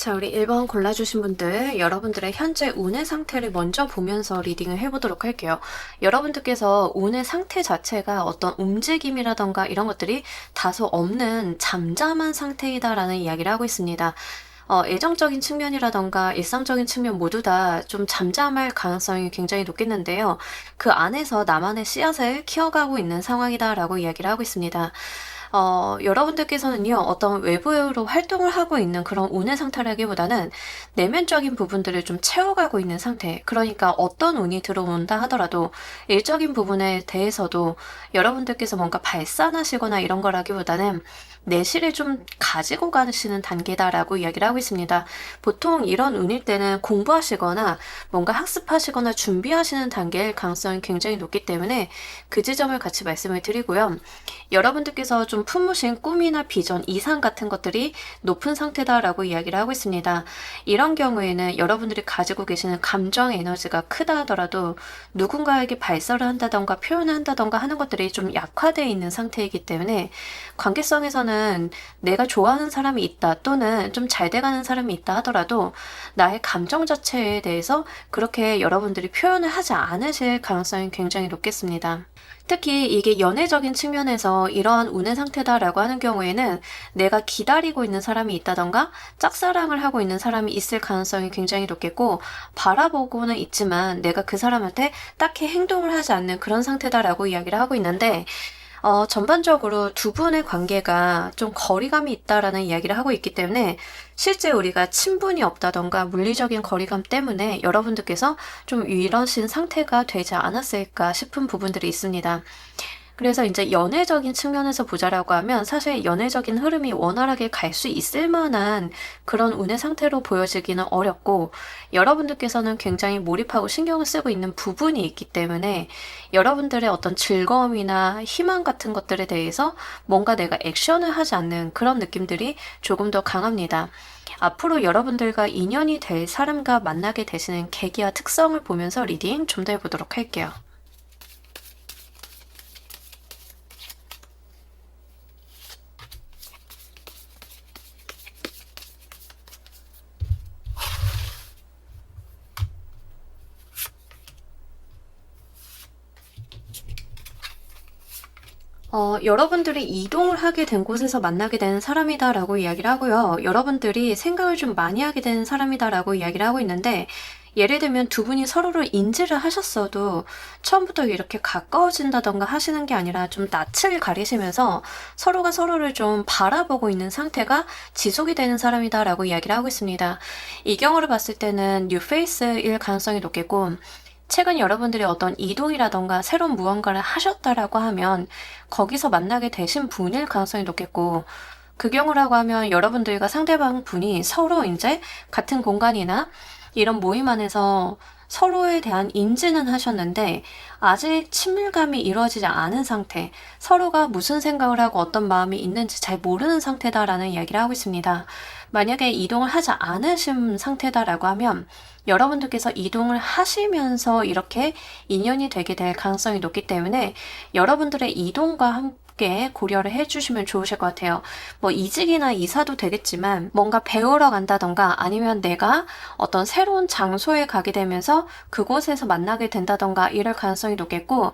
자, 우리 1번 골라주신 분들, 여러분들의 현재 운의 상태를 먼저 보면서 리딩을 해보도록 할게요. 여러분들께서 운의 상태 자체가 어떤 움직임이라던가 이런 것들이 다소 없는 잠잠한 상태이다라는 이야기를 하고 있습니다. 애정적인 측면이라던가 일상적인 측면 모두 다 좀 잠잠할 가능성이 굉장히 높겠는데요. 그 안에서 나만의 씨앗을 키워가고 있는 상황이다라고 이야기를 하고 있습니다. 여러분들께서는요, 어떤 외부로 활동을 하고 있는 그런 운의 상태라기보다는 내면적인 부분들을 좀 채워가고 있는 상태. 그러니까 어떤 운이 들어온다 하더라도 일적인 부분에 대해서도 여러분들께서 뭔가 발산하시거나 이런 거라기보다는 내실을 좀 가지고 가시는 단계다라고 이야기를 하고 있습니다. 보통 이런 운일 때는 공부하시거나 뭔가 학습하시거나 준비하시는 단계일 가능성이 굉장히 높기 때문에 그 지점을 같이 말씀을 드리고요. 여러분들께서 좀 품으신 꿈이나 비전, 이상 같은 것들이 높은 상태다라고 이야기를 하고 있습니다. 이런 경우에는 여러분들이 가지고 계시는 감정의 에너지가 크다 하더라도 누군가에게 발설을 한다던가 표현을 한다던가 하는 것들이 좀 약화되어 있는 상태이기 때문에 관계성에서는 내가 좋아하는 사람이 있다 또는 좀 잘 돼가는 사람이 있다 하더라도 나의 감정 자체에 대해서 그렇게 여러분들이 표현을 하지 않으실 가능성이 굉장히 높겠습니다. 특히 이게 연애적인 측면에서 이러한 운의 상태다라고 하는 경우에는 내가 기다리고 있는 사람이 있다던가 짝사랑을 하고 있는 사람이 있을 가능성이 굉장히 높겠고, 바라보고는 있지만 내가 그 사람한테 딱히 행동을 하지 않는 그런 상태다라고 이야기를 하고 있는데, 전반적으로 두 분의 관계가 좀 거리감이 있다라는 이야기를 하고 있기 때문에 실제 우리가 친분이 없다던가 물리적인 거리감 때문에 여러분들께서 좀 이러신 상태가 되지 않았을까 싶은 부분들이 있습니다. 그래서 이제 연애적인 측면에서 보자라고 하면 사실 연애적인 흐름이 원활하게 갈 수 있을 만한 그런 운의 상태로 보여지기는 어렵고, 여러분들께서는 굉장히 몰입하고 신경을 쓰고 있는 부분이 있기 때문에 여러분들의 어떤 즐거움이나 희망 같은 것들에 대해서 뭔가 내가 액션을 하지 않는 그런 느낌들이 조금 더 강합니다. 앞으로 여러분들과 인연이 될 사람과 만나게 되시는 계기와 특성을 보면서 리딩 좀 더 해보도록 할게요. 여러분들이 이동을 하게 된 곳에서 만나게 되는 사람이다라고 이야기를 하고요. 여러분들이 생각을 좀 많이 하게 되는 사람이다라고 이야기를 하고 있는데, 예를 들면 두 분이 서로를 인지를 하셨어도 처음부터 이렇게 가까워진다던가 하시는 게 아니라 좀 낯을 가리시면서 서로가 서로를 좀 바라보고 있는 상태가 지속이 되는 사람이다라고 이야기를 하고 있습니다. 이 경우를 봤을 때는 뉴페이스일 가능성이 높겠고, 최근 여러분들이 어떤 이동이라던가 새로운 무언가를 하셨다라고 하면 거기서 만나게 되신 분일 가능성이 높겠고, 그 경우라고 하면 여러분들과 상대방 분이 서로 이제 같은 공간이나 이런 모임 안에서 서로에 대한 인지는 하셨는데 아직 친밀감이 이루어지지 않은 상태, 서로가 무슨 생각을 하고 어떤 마음이 있는지 잘 모르는 상태다라는 이야기를 하고 있습니다. 만약에 이동을 하지 않으신 상태다라고 하면 여러분들께서 이동을 하시면서 이렇게 인연이 되게 될 가능성이 높기 때문에 여러분들의 이동과 함께 고려를 해주시면 좋으실 것 같아요. 뭐 이직이나 이사도 되겠지만 뭔가 배우러 간다던가 아니면 내가 어떤 새로운 장소에 가게 되면서 그곳에서 만나게 된다던가 이럴 가능성이 높겠고,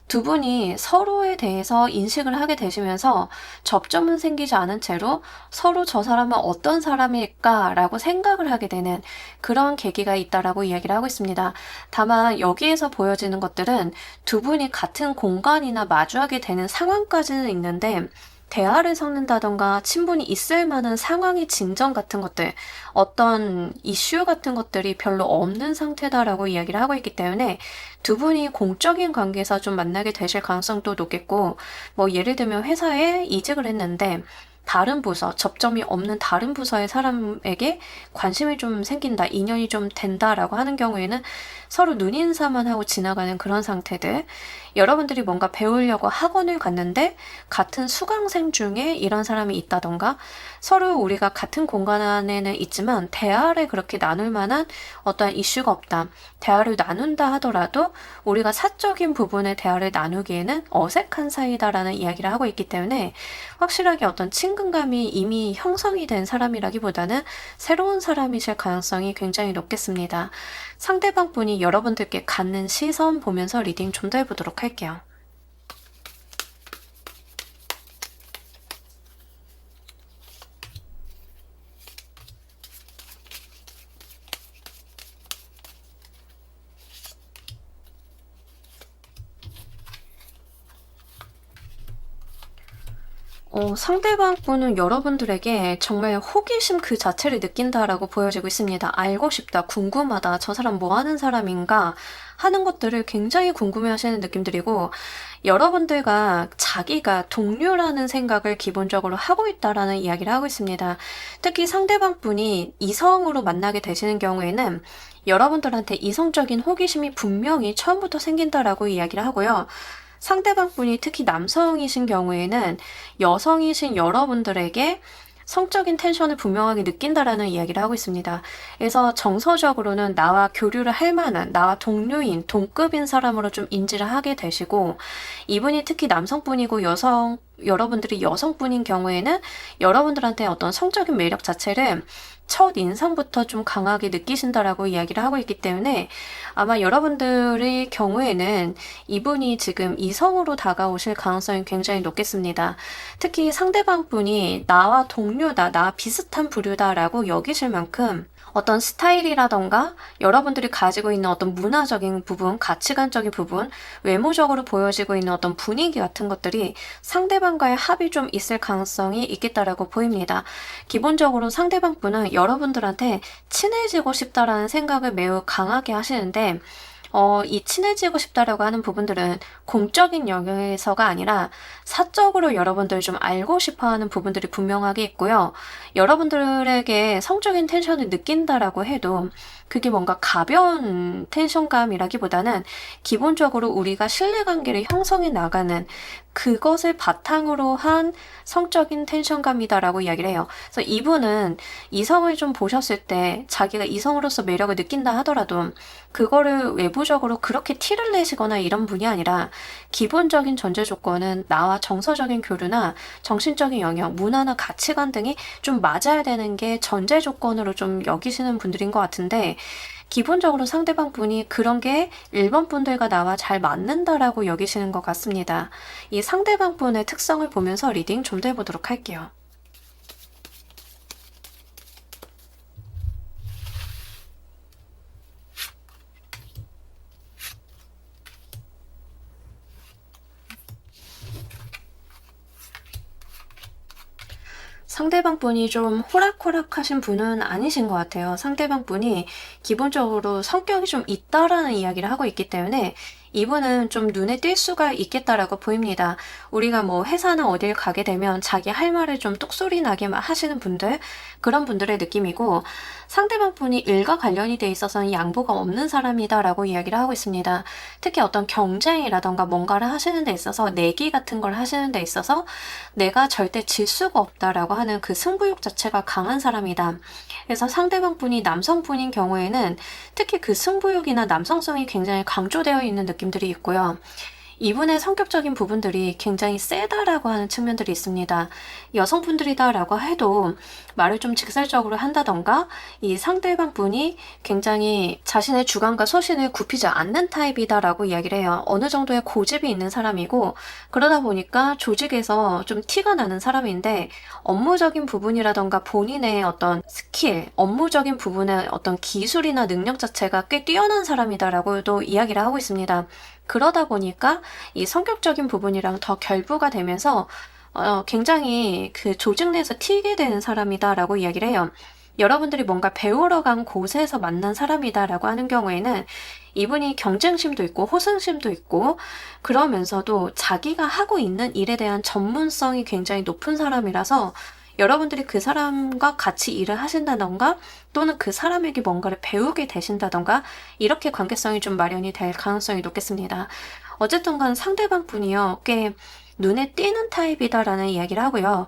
두 분이 서로에 대해서 인식을 하게 되시면서 접점은 생기지 않은 채로 서로 저 사람은 어떤 사람일까라고 생각을 하게 되는 그런 계기가 있다라고 이야기를 하고 있습니다. 다만 여기에서 보여지는 것들은 두 분이 같은 공간이나 마주하게 되는 상황까지는 있는데 대화를 섞는다던가 친분이 있을 만한 상황의 진전 같은 것들, 어떤 이슈 같은 것들이 별로 없는 상태다라고 이야기를 하고 있기 때문에 두 분이 공적인 관계에서 좀 만나게 되실 가능성도 높겠고, 뭐 예를 들면 회사에 이직을 했는데 다른 부서, 접점이 없는 다른 부서의 사람에게 관심이 좀 생긴다, 인연이 좀 된다라고 하는 경우에는 서로 눈인사만 하고 지나가는 그런 상태들. 여러분들이 뭔가 배우려고 학원을 갔는데 같은 수강생 중에 이런 사람이 있다던가, 서로 우리가 같은 공간 안에는 있지만 대화를 그렇게 나눌 만한 어떠한 이슈가 없다. 대화를 나눈다 하더라도 우리가 사적인 부분의 대화를 나누기에는 어색한 사이다라는 이야기를 하고 있기 때문에, 확실하게 어떤 친근감이 이미 형성이 된 사람이라기보다는 새로운 사람이실 가능성이 굉장히 높겠습니다. 상대방 분이 여러분들께 갖는 시선 보면서 리딩 좀 더 해보도록 할게요. 상대방 분은 여러분들에게 정말 호기심 그 자체를 느낀다라고 보여지고 있습니다. 알고 싶다, 궁금하다, 저 사람 뭐 하는 사람인가 하는 것들을 굉장히 궁금해 하시는 느낌들이고, 여러분들과 자기가 동료라는 생각을 기본적으로 하고 있다라는 이야기를 하고 있습니다. 특히 상대방 분이 이성으로 만나게 되시는 경우에는 여러분들한테 이성적인 호기심이 분명히 처음부터 생긴다라고 이야기를 하고요. 상대방 분이 특히 남성이신 경우에는 여성이신 여러분들에게 성적인 텐션을 분명하게 느낀다라는 이야기를 하고 있습니다. 그래서 정서적으로는 나와 교류를 할 만한, 나와 동료인, 동급인 사람으로 좀 인지를 하게 되시고, 이분이 특히 남성분이고 여러분들이 여성분인 경우에는 여러분들한테 어떤 성적인 매력 자체를 첫 인상부터 좀 강하게 느끼신다라고 이야기를 하고 있기 때문에, 아마 여러분들의 경우에는 이분이 지금 이성으로 다가오실 가능성이 굉장히 높겠습니다. 특히 상대방 분이 나와 동료다, 나와 비슷한 부류다라고 여기실 만큼 어떤 스타일이라던가 여러분들이 가지고 있는 어떤 문화적인 부분, 가치관적인 부분, 외모적으로 보여지고 있는 어떤 분위기 같은 것들이 상대방과의 합이 좀 있을 가능성이 있겠다라고 보입니다. 기본적으로 상대방 분은 여러분들한테 친해지고 싶다라는 생각을 매우 강하게 하시는데, 이 친해지고 싶다라고 하는 부분들은 공적인 영역에서가 아니라 사적으로 여러분들 좀 알고 싶어 하는 부분들이 분명하게 있고요. 여러분들에게 성적인 텐션을 느낀다라고 해도 그게 뭔가 가벼운 텐션감이라기보다는 기본적으로 우리가 신뢰관계를 형성해 나가는 그것을 바탕으로 한 성적인 텐션감이다라고 이야기를 해요. 그래서 이분은 이성을 좀 보셨을 때 자기가 이성으로서 매력을 느낀다 하더라도 그거를 외부적으로 그렇게 티를 내시거나 이런 분이 아니라, 기본적인 전제 조건은 나와 정서적인 교류나 정신적인 영역, 문화나 가치관 등이 좀 맞아야 되는 게 전제 조건으로 좀 여기시는 분들인 것 같은데, 기본적으로 상대방 분이 그런 게 일반 분들과 나와 잘 맞는다라고 여기시는 것 같습니다. 이 상대방 분의 특성을 보면서 리딩 좀 더 해보도록 할게요. 상대방 분이 좀 호락호락하신 분은 아니신 것 같아요. 상대방 분이 기본적으로 성격이 좀 있다라는 이야기를 하고 있기 때문에 이분은 좀 눈에 띌 수가 있겠다라고 보입니다. 우리가 뭐 회사나 어딜 가게 되면 자기 할 말을 좀 똑소리 나게 하시는 분들, 그런 분들의 느낌이고, 상대방 분이 일과 관련이 돼 있어서는 양보가 없는 사람이다라고 이야기를 하고 있습니다. 특히 어떤 경쟁이라던가 뭔가를 하시는 데 있어서, 내기 같은 걸 하시는 데 있어서 내가 절대 질 수가 없다라고 하는 그 승부욕 자체가 강한 사람이다. 그래서 상대방 분이 남성분인 경우에는 특히 그 승부욕이나 남성성이 굉장히 강조되어 있는 느낌들이 있고요. 이분의 성격적인 부분들이 굉장히 세다라고 하는 측면들이 있습니다. 여성분들이다라고 해도 말을 좀 직설적으로 한다던가, 이 상대방 분이 굉장히 자신의 주관과 소신을 굽히지 않는 타입이다라고 이야기를 해요. 어느 정도의 고집이 있는 사람이고, 그러다 보니까 조직에서 좀 티가 나는 사람인데, 업무적인 부분이라던가 본인의 어떤 스킬, 업무적인 부분의 어떤 기술이나 능력 자체가 꽤 뛰어난 사람이다라고도 이야기를 하고 있습니다. 그러다 보니까 이 성격적인 부분이랑 더 결부가 되면서 굉장히 그 조직 내에서 튀게 되는 사람이다라고 이야기를 해요. 여러분들이 뭔가 배우러 간 곳에서 만난 사람이다라고 하는 경우에는 이분이 경쟁심도 있고 호승심도 있고, 그러면서도 자기가 하고 있는 일에 대한 전문성이 굉장히 높은 사람이라서 여러분들이 그 사람과 같이 일을 하신다던가 또는 그 사람에게 뭔가를 배우게 되신다던가 이렇게 관계성이 좀 마련이 될 가능성이 높겠습니다. 어쨌든 간 상대방 분이요, 꽤 눈에 띄는 타입이다라는 이야기를 하고요.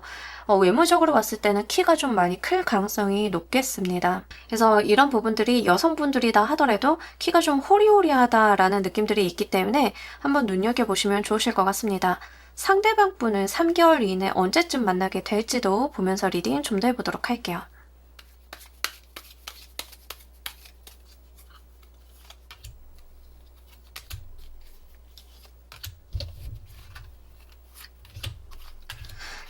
외모적으로 봤을 때는 키가 좀 많이 클 가능성이 높겠습니다. 그래서 이런 부분들이 여성분들이다 하더라도 키가 좀 호리호리하다라는 느낌들이 있기 때문에 한번 눈여겨보시면 좋으실 것 같습니다. 상대방 분을 3개월 이내 언제쯤 만나게 될지도 보면서 리딩 좀 더 해보도록 할게요.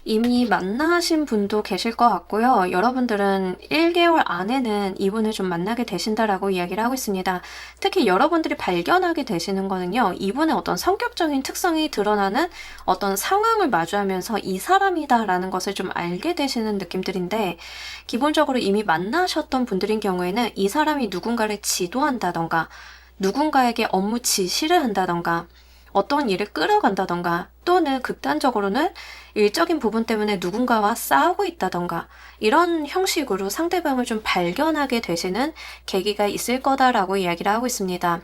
이미 만나신 분도 계실 것 같고요. 여러분들은 1개월 안에는 이분을 좀 만나게 되신다라고 이야기를 하고 있습니다. 특히 여러분들이 발견하게 되시는 거는요, 이분의 어떤 성격적인 특성이 드러나는 어떤 상황을 마주하면서 이 사람이다라는 것을 좀 알게 되시는 느낌들인데, 기본적으로 이미 만나셨던 분들인 경우에는 이 사람이 누군가를 지도한다던가 누군가에게 업무 지시를 한다던가 어떤 일을 끌어간다던가 또는 극단적으로는 일적인 부분 때문에 누군가와 싸우고 있다던가 이런 형식으로 상대방을 좀 발견하게 되시는 계기가 있을 거다라고 이야기를 하고 있습니다.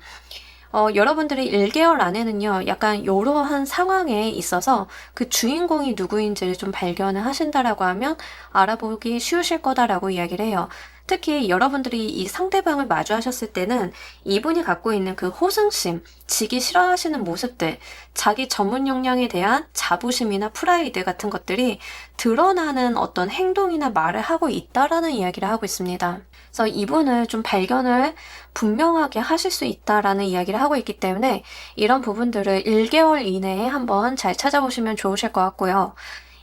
여러분들이 1개월 안에는요, 약간 이러한 상황에 있어서 그 주인공이 누구인지를 좀 발견을 하신다라고 하면 알아보기 쉬우실 거다라고 이야기를 해요. 특히 여러분들이 이 상대방을 마주하셨을 때는 이분이 갖고 있는 그 호승심, 지기 싫어하시는 모습들, 자기 전문 역량에 대한 자부심이나 프라이드 같은 것들이 드러나는 어떤 행동이나 말을 하고 있다라는 이야기를 하고 있습니다. 그래서 이분을 좀 발견을 분명하게 하실 수 있다라는 이야기를 하고 있기 때문에 이런 부분들을 1개월 이내에 한번 잘 찾아보시면 좋으실 것 같고요.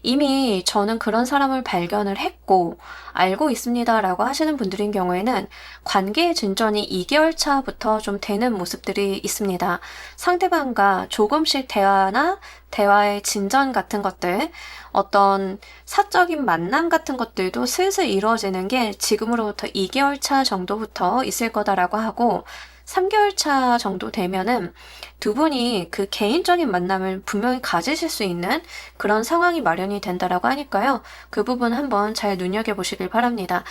이미 저는 그런 사람을 발견을 했고 알고 있습니다 라고 하시는 분들인 경우에는 관계의 진전이 2개월 차부터 좀 되는 모습들이 있습니다. 상대방과 조금씩 대화나 대화의 진전 같은 것들, 어떤 사적인 만남 같은 것들도 슬슬 이루어지는 게 지금으로부터 2개월 차 정도부터 있을 거다라고 하고 3개월 차 정도 되면은 두 분이 그 개인적인 만남을 분명히 가지실 수 있는 그런 상황이 마련이 된다라고 하니까요. 그 부분 한번 잘 눈여겨보시길 바랍니다.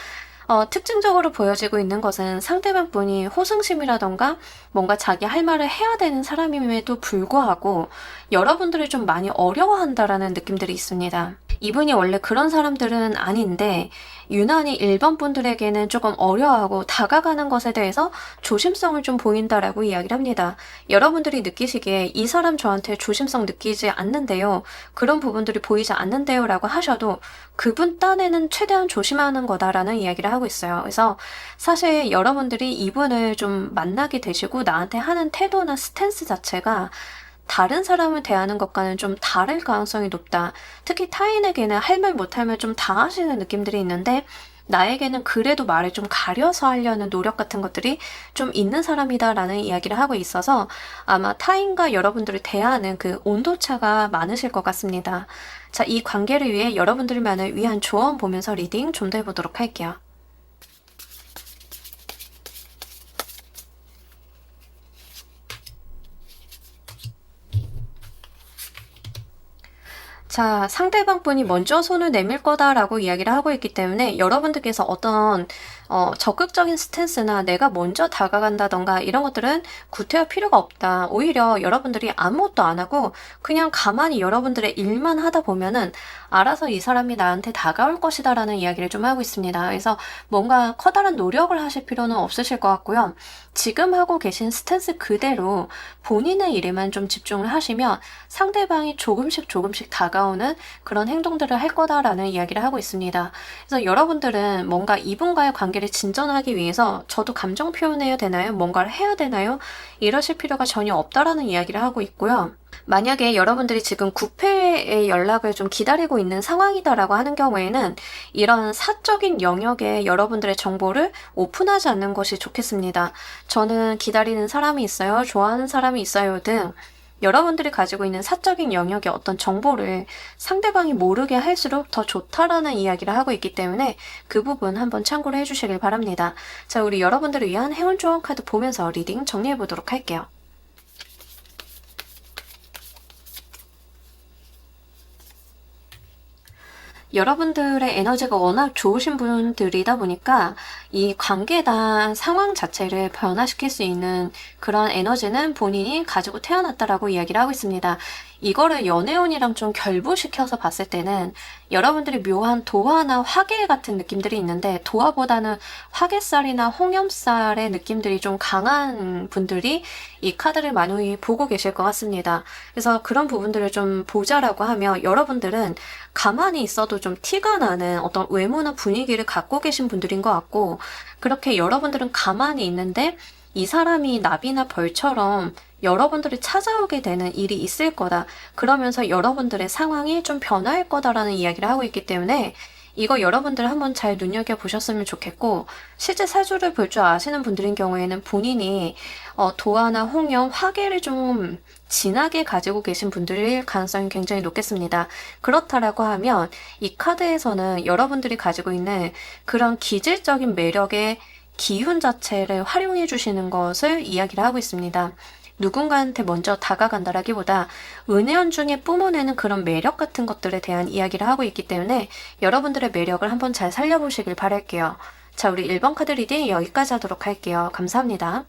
특징적으로 보여지고 있는 것은 상대방 분이 호승심이라던가 뭔가 자기 할 말을 해야 되는 사람임에도 불구하고 여러분들을 좀 많이 어려워한다라는 느낌들이 있습니다. 이분이 원래 그런 사람들은 아닌데 유난히 일반 분들에게는 조금 어려워하고 다가가는 것에 대해서 조심성을 좀 보인다라고 이야기를 합니다. 여러분들이 느끼시기에 이 사람 저한테 조심성 느끼지 않는데요. 그런 부분들이 보이지 않는데요 라고 하셔도 그분 딴에는 최대한 조심하는 거다라는 이야기를 하고 있어요. 그래서 사실 여러분들이 이분을 좀 만나게 되시고 나한테 하는 태도나 스탠스 자체가 다른 사람을 대하는 것과는 좀 다를 가능성이 높다. 특히 타인에게는 할 말 못할 말 좀 다 하시는 느낌들이 있는데 나에게는 그래도 말을 좀 가려서 하려는 노력 같은 것들이 좀 있는 사람이다라는 이야기를 하고 있어서 아마 타인과 여러분들을 대하는 그 온도차가 많으실 것 같습니다. 자, 이 관계를 위해 여러분들만을 위한 조언 보면서 리딩 좀 더 해보도록 할게요. 자, 상대방 분이 먼저 손을 내밀 거다라고 이야기를 하고 있기 때문에 여러분들께서 어떤 적극적인 스탠스나 내가 먼저 다가간다던가 이런 것들은 구태할 필요가 없다. 오히려 여러분들이 아무것도 안 하고 그냥 가만히 여러분들의 일만 하다 보면은 알아서 이 사람이 나한테 다가올 것이다 라는 이야기를 좀 하고 있습니다. 그래서 뭔가 커다란 노력을 하실 필요는 없으실 것 같고요. 지금 하고 계신 스탠스 그대로 본인의 일에만 좀 집중을 하시면 상대방이 조금씩 다가오는 그런 행동들을 할 거다라는 이야기를 하고 있습니다. 그래서 여러분들은 뭔가 이분과의 관계를 진전하기 위해서 저도 감정 표현해야 되나요? 뭔가를 해야 되나요? 이러실 필요가 전혀 없다라는 이야기를 하고 있고요. 만약에 여러분들이 지금 구패의 연락을 좀 기다리고 있는 상황이다라고 하는 경우에는 이런 사적인 영역에 여러분들의 정보를 오픈하지 않는 것이 좋겠습니다. 저는 기다리는 사람이 있어요, 좋아하는 사람이 있어요 등 여러분들이 가지고 있는 사적인 영역의 어떤 정보를 상대방이 모르게 할수록 더 좋다라는 이야기를 하고 있기 때문에 그 부분 한번 참고를 해주시길 바랍니다. 자, 우리 여러분들을 위한 행운 조언 카드 보면서 리딩 정리해 보도록 할게요. 여러분들의 에너지가 워낙 좋으신 분들이다 보니까 이 관계나 상황 자체를 변화시킬 수 있는 그런 에너지는 본인이 가지고 태어났다라고 이야기를 하고 있습니다. 이거를 연애운이랑 좀 결부시켜서 봤을 때는 여러분들이 묘한 도화나 화계 같은 느낌들이 있는데, 도화보다는 화개살이나 홍염살의 느낌들이 좀 강한 분들이 이 카드를 많이 보고 계실 것 같습니다. 그래서 그런 부분들을 좀 보자라고 하면, 여러분들은 가만히 있어도 좀 티가 나는 어떤 외모나 분위기를 갖고 계신 분들인 것 같고, 그렇게 여러분들은 가만히 있는데 이 사람이 나비나 벌처럼 여러분들이 찾아오게 되는 일이 있을 거다. 그러면서 여러분들의 상황이 좀 변할 거다라는 이야기를 하고 있기 때문에 이거 여러분들 한번 잘 눈여겨보셨으면 좋겠고, 실제 사주를 볼 줄 아시는 분들인 경우에는 본인이 도화나 홍염, 화계를 좀 진하게 가지고 계신 분들일 가능성이 굉장히 높겠습니다. 그렇다라고 하면 이 카드에서는 여러분들이 가지고 있는 그런 기질적인 매력의 기운 자체를 활용해 주시는 것을 이야기를 하고 있습니다. 누군가한테 먼저 다가간다라기보다 은연 중에 뿜어내는 그런 매력 같은 것들에 대한 이야기를 하고 있기 때문에 여러분들의 매력을 한번 잘 살려보시길 바랄게요. 자, 우리 1번 카드 리딩 여기까지 하도록 할게요. 감사합니다.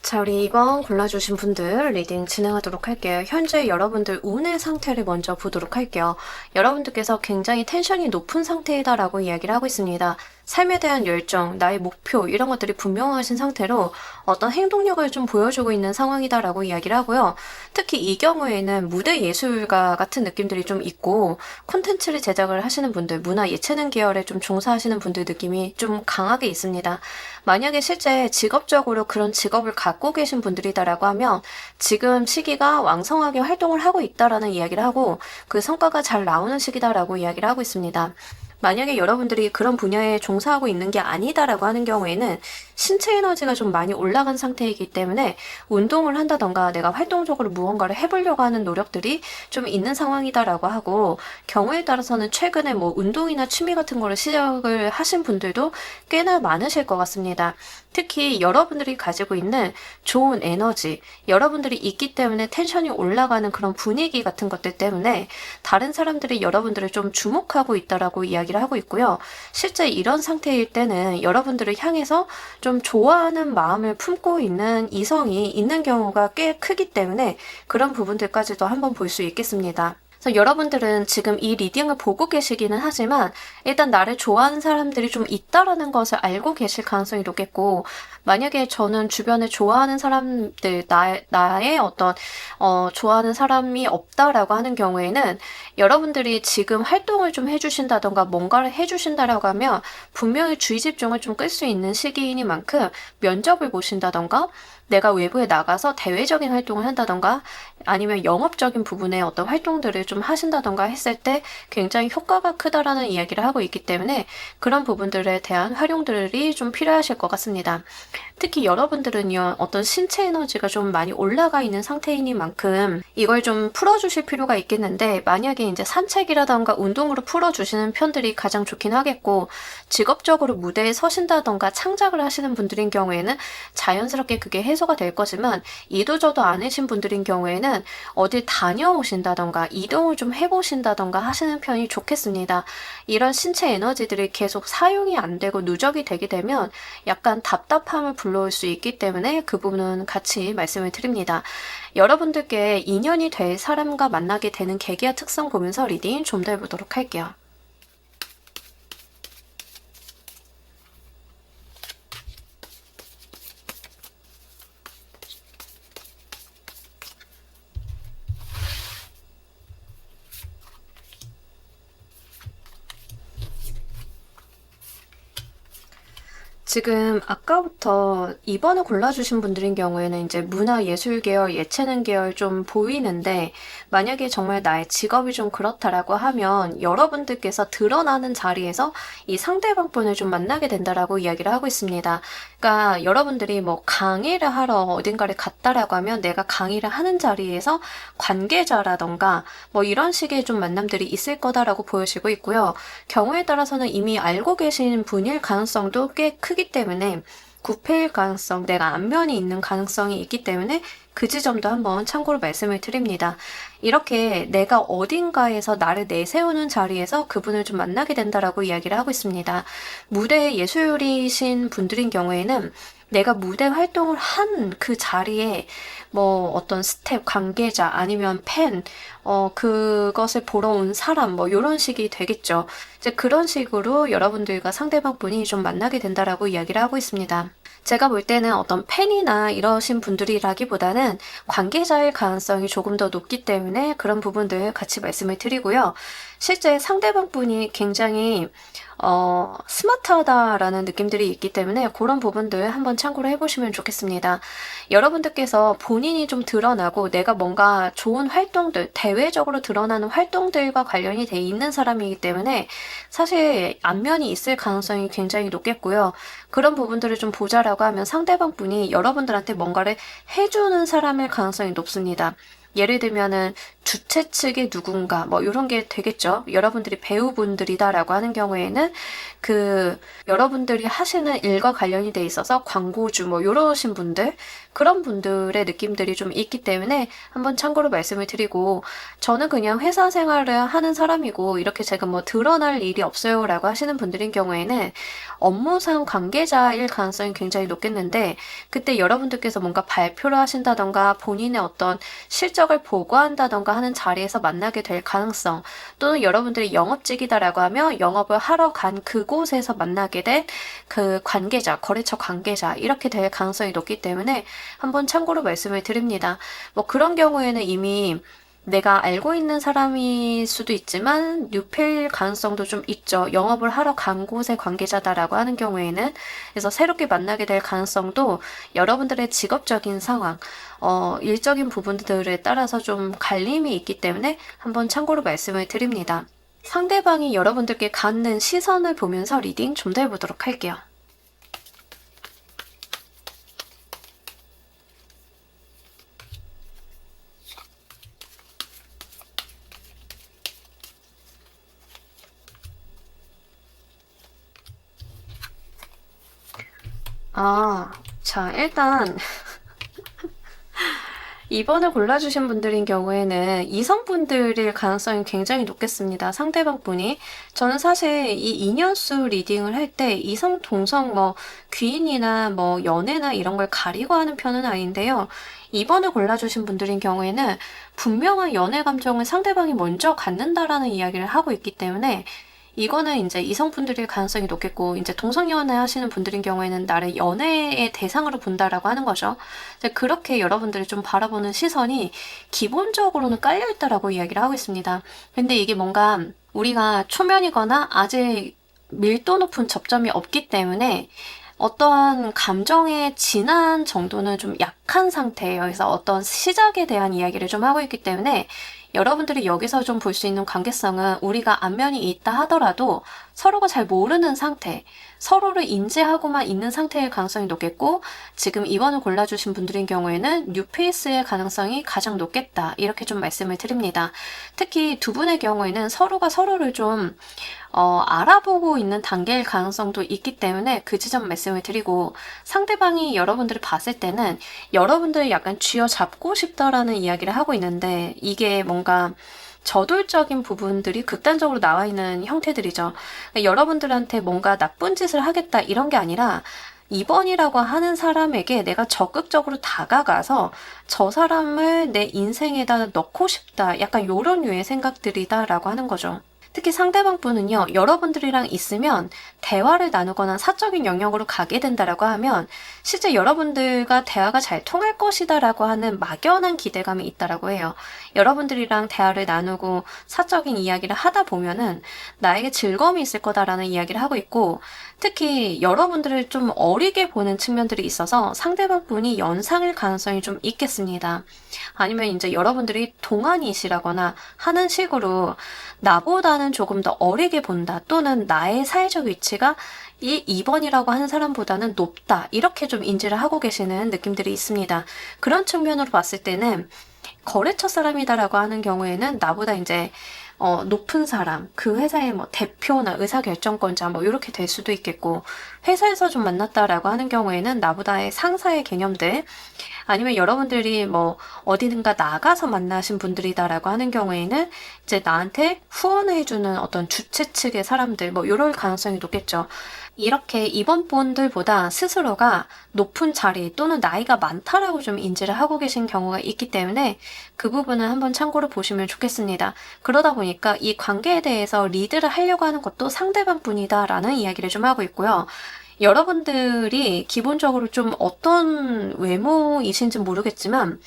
자, 우리 2번 골라주신 분들 리딩 진행하도록 할게요. 현재 여러분들 운의 상태를 먼저 보도록 할게요. 여러분들께서 굉장히 텐션이 높은 상태이다라고 이야기를 하고 있습니다. 삶에 대한 열정, 나의 목표 이런 것들이 분명하신 상태로 어떤 행동력을 좀 보여주고 있는 상황이다라고 이야기를 하고요. 특히 이 경우에는 무대 예술가 같은 느낌들이 좀 있고, 콘텐츠를 제작을 하시는 분들, 문화 예체능 계열에 좀 종사하시는 분들 느낌이 좀 강하게 있습니다. 만약에 실제 직업적으로 그런 직업을 갖고 계신 분들이다라고 하면 지금 시기가 왕성하게 활동을 하고 있다라는 이야기를 하고, 그 성과가 잘 나오는 시기다라고 이야기를 하고 있습니다. 만약에 여러분들이 그런 분야에 종사하고 있는 게 아니다라고 하는 경우에는 신체 에너지가 좀 많이 올라간 상태이기 때문에 운동을 한다던가 내가 활동적으로 무언가를 해보려고 하는 노력들이 좀 있는 상황이다라고 하고, 경우에 따라서는 최근에 뭐 운동이나 취미 같은 거를 시작을 하신 분들도 꽤나 많으실 것 같습니다. 특히 여러분들이 가지고 있는 좋은 에너지, 여러분들이 있기 때문에 텐션이 올라가는 그런 분위기 같은 것들 때문에 다른 사람들이 여러분들을 좀 주목하고 있다라고 이야기를 하고 있고요. 실제 이런 상태일 때는 여러분들을 향해서 좀 좋아하는 마음을 품고 있는 이성이 있는 경우가 꽤 크기 때문에 그런 부분들까지도 한번 볼 수 있겠습니다. 그래서 여러분들은 지금 이 리딩을 보고 계시기는 하지만 일단 나를 좋아하는 사람들이 좀 있다라는 것을 알고 계실 가능성이 높겠고, 만약에 저는 주변에 좋아하는 사람들, 나의 어떤 좋아하는 사람이 없다라고 하는 경우에는 여러분들이 지금 활동을 좀 해주신다던가 뭔가를 해주신다라고 하면 분명히 주의 집중을 좀 끌 수 있는 시기이니만큼 면접을 보신다던가 내가 외부에 나가서 대외적인 활동을 한다던가 아니면 영업적인 부분의 어떤 활동들을 좀 하신다던가 했을 때 굉장히 효과가 크다라는 이야기를 하고 있기 때문에 그런 부분들에 대한 활용들이 좀 필요하실 것 같습니다. 특히 여러분들은요, 어떤 신체 에너지가 좀 많이 올라가 있는 상태이니만큼 이걸 좀 풀어주실 필요가 있겠는데, 만약에 이제 산책이라던가 운동으로 풀어주시는 편들이 가장 좋긴 하겠고, 직업적으로 무대에 서신다던가 창작을 하시는 분들인 경우에는 자연스럽게 그게 해소가 될 거지만, 이도저도 아니신 분들인 경우에는 어딜 다녀오신다던가 이동을 좀 해보신다던가 하시는 편이 좋겠습니다. 이런 신체 에너지들이 계속 사용이 안 되고 누적이 되게 되면 약간 답답함을 불러올 수 있기 때문에 그 부분은 같이 말씀을 드립니다. 여러분들께 인연이 될 사람과 만나게 되는 계기와 특성 보면서 리딩 좀 더 해보도록 할게요. 지금 아까부터 2번을 골라주신 분들인 경우에는 이제 문화 예술 계열, 예체능 계열 좀 보이는데, 만약에 정말 나의 직업이 좀 그렇다라고 하면 여러분들께서 드러나는 자리에서 이 상대방 분을 좀 만나게 된다라고 이야기를 하고 있습니다. 그러니까 여러분들이 뭐 강의를 하러 어딘가를 갔다라고 하면 내가 강의를 하는 자리에서 관계자라던가 뭐 이런 식의 좀 만남들이 있을 거다라고 보여지고 있고요. 경우에 따라서는 이미 알고 계신 분일 가능성도 꽤 크기 때문에 구패일 가능성, 내가 안면이 있는 가능성이 있기 때문에 그 지점도 한번 참고로 말씀을 드립니다. 이렇게 내가 어딘가에서 나를 내세우는 자리에서 그분을 좀 만나게 된다라고 이야기를 하고 있습니다. 무대 예술이신 분들인 경우에는 내가 무대 활동을 한 그 자리에 뭐 어떤 스텝, 관계자 아니면 팬, 그것을 보러 온 사람 뭐 이런 식이 되겠죠. 이제 그런 식으로 여러분들과 상대방 분이 좀 만나게 된다라고 이야기를 하고 있습니다. 제가 볼 때는 어떤 팬이나 이러신 분들이라기보다는 관계자일 가능성이 조금 더 높기 때문에 그런 부분들 같이 말씀을 드리고요. 실제 상대방 분이 굉장히 스마트하다라는 느낌들이 있기 때문에 그런 부분들 한번 참고를 해보시면 좋겠습니다. 여러분들께서 본인이 좀 드러나고 내가 뭔가 좋은 활동들, 대외적으로 드러나는 활동들과 관련이 돼 있는 사람이기 때문에 사실 안면이 있을 가능성이 굉장히 높겠고요. 그런 부분들을 좀 보자라고 하면 상대방 분이 여러분들한테 뭔가를 해주는 사람일 가능성이 높습니다. 예를 들면은 주최 측의 누군가 뭐 이런 게 되겠죠. 여러분들이 배우분들이다라고 하는 경우에는 그 여러분들이 하시는 일과 관련이 돼 있어서 광고주 뭐 이러신 분들, 그런 분들의 느낌들이 좀 있기 때문에 한번 참고로 말씀을 드리고, 저는 그냥 회사 생활을 하는 사람이고 이렇게 제가 뭐 드러날 일이 없어요 라고 하시는 분들인 경우에는 업무상 관계자일 가능성이 굉장히 높겠는데, 그때 여러분들께서 뭔가 발표를 하신다던가 본인의 어떤 실적을 보고한다던가 하는 자리에서 만나게 될 가능성, 또는 여러분들이 영업직이다라고 하면 영업을 하러 간 그곳에서 만나게 된 그 관계자, 거래처 관계자, 이렇게 될 가능성이 높기 때문에 한번 참고로 말씀을 드립니다. 뭐 그런 경우에는 이미 내가 알고 있는 사람일 수도 있지만 뉴페일 가능성도 좀 있죠. 영업을 하러 간 곳의 관계자다라고 하는 경우에는. 그래서 새롭게 만나게 될 가능성도 여러분들의 직업적인 상황, 일적인 부분들에 따라서 좀 갈림이 있기 때문에 한번 참고로 말씀을 드립니다. 상대방이 여러분들께 갖는 시선을 보면서 리딩 좀 더 해보도록 할게요. 자, 일단 2번을 골라주신 분들인 경우에는 이성분들일 가능성이 굉장히 높겠습니다. 상대방 분이. 저는 사실 이 인연수 리딩을 할 때 이성, 동성, 뭐 귀인이나 뭐 연애나 이런 걸 가리고 하는 편은 아닌데요. 2번을 골라주신 분들인 경우에는 분명한 연애 감정을 상대방이 먼저 갖는다라는 이야기를 하고 있기 때문에 이거는 이제 이성분들일 가능성이 높겠고, 이제 동성연애 하시는 분들인 경우에는 나를 연애의 대상으로 본다라고 하는 거죠. 이제 그렇게 여러분들이 좀 바라보는 시선이 기본적으로는 깔려있다라고 이야기를 하고 있습니다. 근데 이게 뭔가 우리가 초면이거나 아직 밀도 높은 접점이 없기 때문에 어떠한 감정의 진한 정도는 좀 약한 상태예요. 그래서 어떤 시작에 대한 이야기를 좀 하고 있기 때문에 여러분들이 여기서 좀 볼 수 있는 관계성은 우리가 안면이 있다 하더라도 서로가 잘 모르는 상태, 서로를 인지하고만 있는 상태일 가능성이 높겠고, 지금 2번을 골라주신 분들인 경우에는 뉴페이스의 가능성이 가장 높겠다, 이렇게 좀 말씀을 드립니다. 특히 두 분의 경우에는 서로가 서로를 좀 알아보고 있는 단계일 가능성도 있기 때문에 그 지점 말씀을 드리고, 상대방이 여러분들을 봤을 때는 여러분들을 약간 쥐어잡고 싶다라는 이야기를 하고 있는데, 이게 뭔가 저돌적인 부분들이 극단적으로 나와 있는 형태들이죠. 그러니까 여러분들한테 뭔가 나쁜 짓을 하겠다 이런 게 아니라 2번이라고 하는 사람에게 내가 적극적으로 다가가서 저 사람을 내 인생에다 넣고 싶다, 약간 요런 류의 생각들이다라고 하는 거죠. 특히 상대방 분은요, 여러분들이랑 있으면 대화를 나누거나 사적인 영역으로 가게 된다라고 하면 실제 여러분들과 대화가 잘 통할 것이다라고 하는 막연한 기대감이 있다라고 해요. 여러분들이랑 대화를 나누고 사적인 이야기를 하다 보면은 나에게 즐거움이 있을 거다라는 이야기를 하고 있고, 특히 여러분들을 좀 어리게 보는 측면들이 있어서 상대방 분이 연상일 가능성이 좀 있겠습니다. 아니면 이제 여러분들이 동안이시라거나 하는 식으로 나보다는 조금 더 어리게 본다, 또는 나의 사회적 위치가 이 2번이라고 하는 사람보다는 높다, 이렇게 좀 인지를 하고 계시는 느낌들이 있습니다. 그런 측면으로 봤을 때는 거래처 사람이다라고 하는 경우에는 나보다 이제 높은 사람, 그 회사의 뭐 대표나 의사결정권자 뭐 이렇게 될 수도 있겠고, 회사에서 좀 만났다라고 하는 경우에는 나보다의 상사의 개념들, 아니면 여러분들이 뭐 어디든가 나가서 만나신 분들이다라고 하는 경우에는 이제 나한테 후원을 해주는 어떤 주최 측의 사람들, 뭐 이럴 가능성이 높겠죠. 이렇게 이번 분들보다 스스로가 높은 자리 또는 나이가 많다라고 좀 인지를 하고 계신 경우가 있기 때문에 그 부분은 한번 참고로 보시면 좋겠습니다. 그러다 보니까 이 관계에 대해서 리드를 하려고 하는 것도 상대방 분이다라는 이야기를 좀 하고 있고요. 여러분들이 기본적으로 좀 어떤 외모이신지 모르겠지만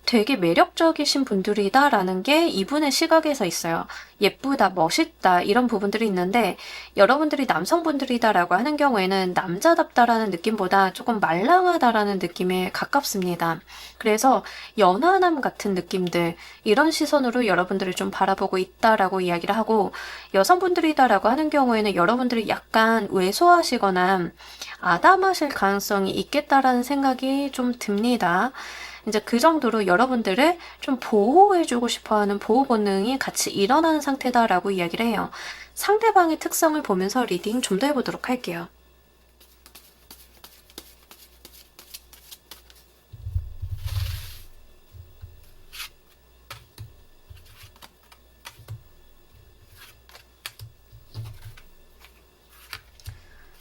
되게 매력적이신 분들이다라는 게 이분의 시각에서 있어요. 예쁘다, 멋있다 이런 부분들이 있는데, 여러분들이 남성분들이다라고 하는 경우에는 남자답다라는 느낌보다 조금 말랑하다라는 느낌에 가깝습니다. 그래서 연하남 같은 느낌들, 이런 시선으로 여러분들을 좀 바라보고 있다라고 이야기를 하고, 여성분들이다라고 하는 경우에는 여러분들이 약간 왜소하시거나 아담하실 가능성이 있겠다라는 생각이 좀 듭니다. 이제 그 정도로 여러분들을 좀 보호해주고 싶어하는 보호 본능이 같이 일어나는 상태다라고 이야기를 해요. 상대방의 특성을 보면서 리딩 좀 더 해보도록 할게요.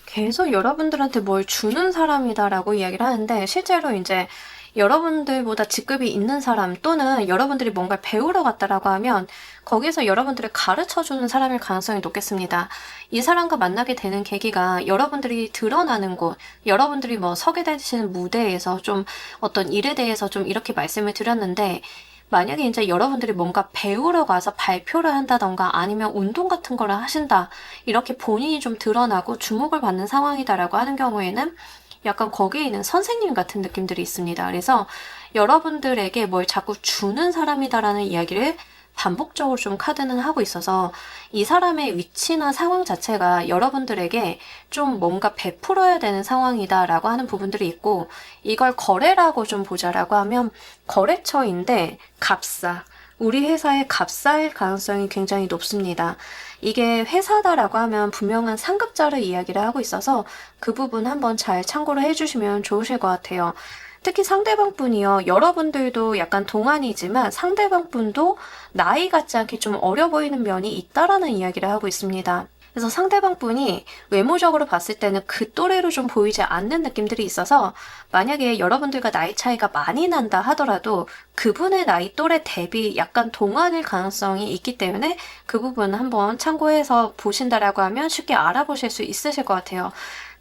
계속 여러분들한테 뭘 주는 사람이다라고 이야기를 하는데, 실제로 이제 여러분들보다 직급이 있는 사람 또는 여러분들이 뭔가 배우러 갔다라고 하면 거기서 여러분들을 가르쳐주는 사람일 가능성이 높겠습니다. 이 사람과 만나게 되는 계기가 여러분들이 드러나는 곳, 여러분들이 뭐 서게 되시는 무대에서 좀 어떤 일에 대해서 좀 이렇게 말씀을 드렸는데, 만약에 이제 여러분들이 뭔가 배우러 가서 발표를 한다던가 아니면 운동 같은 거를 하신다, 이렇게 본인이 좀 드러나고 주목을 받는 상황이다라고 하는 경우에는 약간 거기에 있는 선생님 같은 느낌들이 있습니다. 그래서 여러분들에게 뭘 자꾸 주는 사람이다라는 이야기를 반복적으로 좀 카드는 하고 있어서 이 사람의 위치나 상황 자체가 여러분들에게 좀 뭔가 베풀어야 되는 상황이다라고 하는 부분들이 있고, 이걸 거래라고 좀 보자라고 하면 거래처인데 값싸, 우리 회사의 값싸일 가능성이 굉장히 높습니다. 이게 회사다라고 하면 분명한 상급자를 이야기를 하고 있어서 그 부분 한번 잘 참고를 해주시면 좋으실 것 같아요. 특히 상대방 분이요, 여러분들도 약간 동안이지만 상대방 분도 나이 같지 않게 좀 어려 보이는 면이 있다라는 이야기를 하고 있습니다. 그래서 상대방 분이 외모적으로 봤을 때는 그 또래로 좀 보이지 않는 느낌들이 있어서, 만약에 여러분들과 나이 차이가 많이 난다 하더라도 그분의 나이 또래 대비 약간 동안일 가능성이 있기 때문에 그 부분 한번 참고해서 보신다라고 하면 쉽게 알아보실 수 있으실 것 같아요.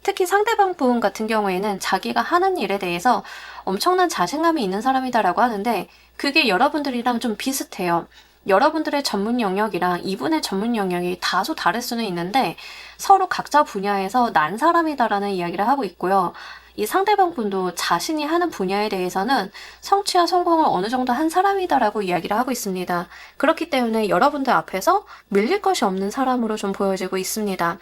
특히 상대방 분 같은 경우에는 자기가 하는 일에 대해서 엄청난 자신감이 있는 사람이다라고 하는데, 그게 여러분들이랑 좀 비슷해요. 여러분들의 전문 영역이랑 이분의 전문 영역이 다소 다를 수는 있는데 서로 각자 분야에서 난 사람이다라는 이야기를 하고 있고요. 이 상대방 분도 자신이 하는 분야에 대해서는 성취와 성공을 어느 정도 한 사람이다라고 이야기를 하고 있습니다. 그렇기 때문에 여러분들 앞에서 밀릴 것이 없는 사람으로 좀 보여지고 있습니다.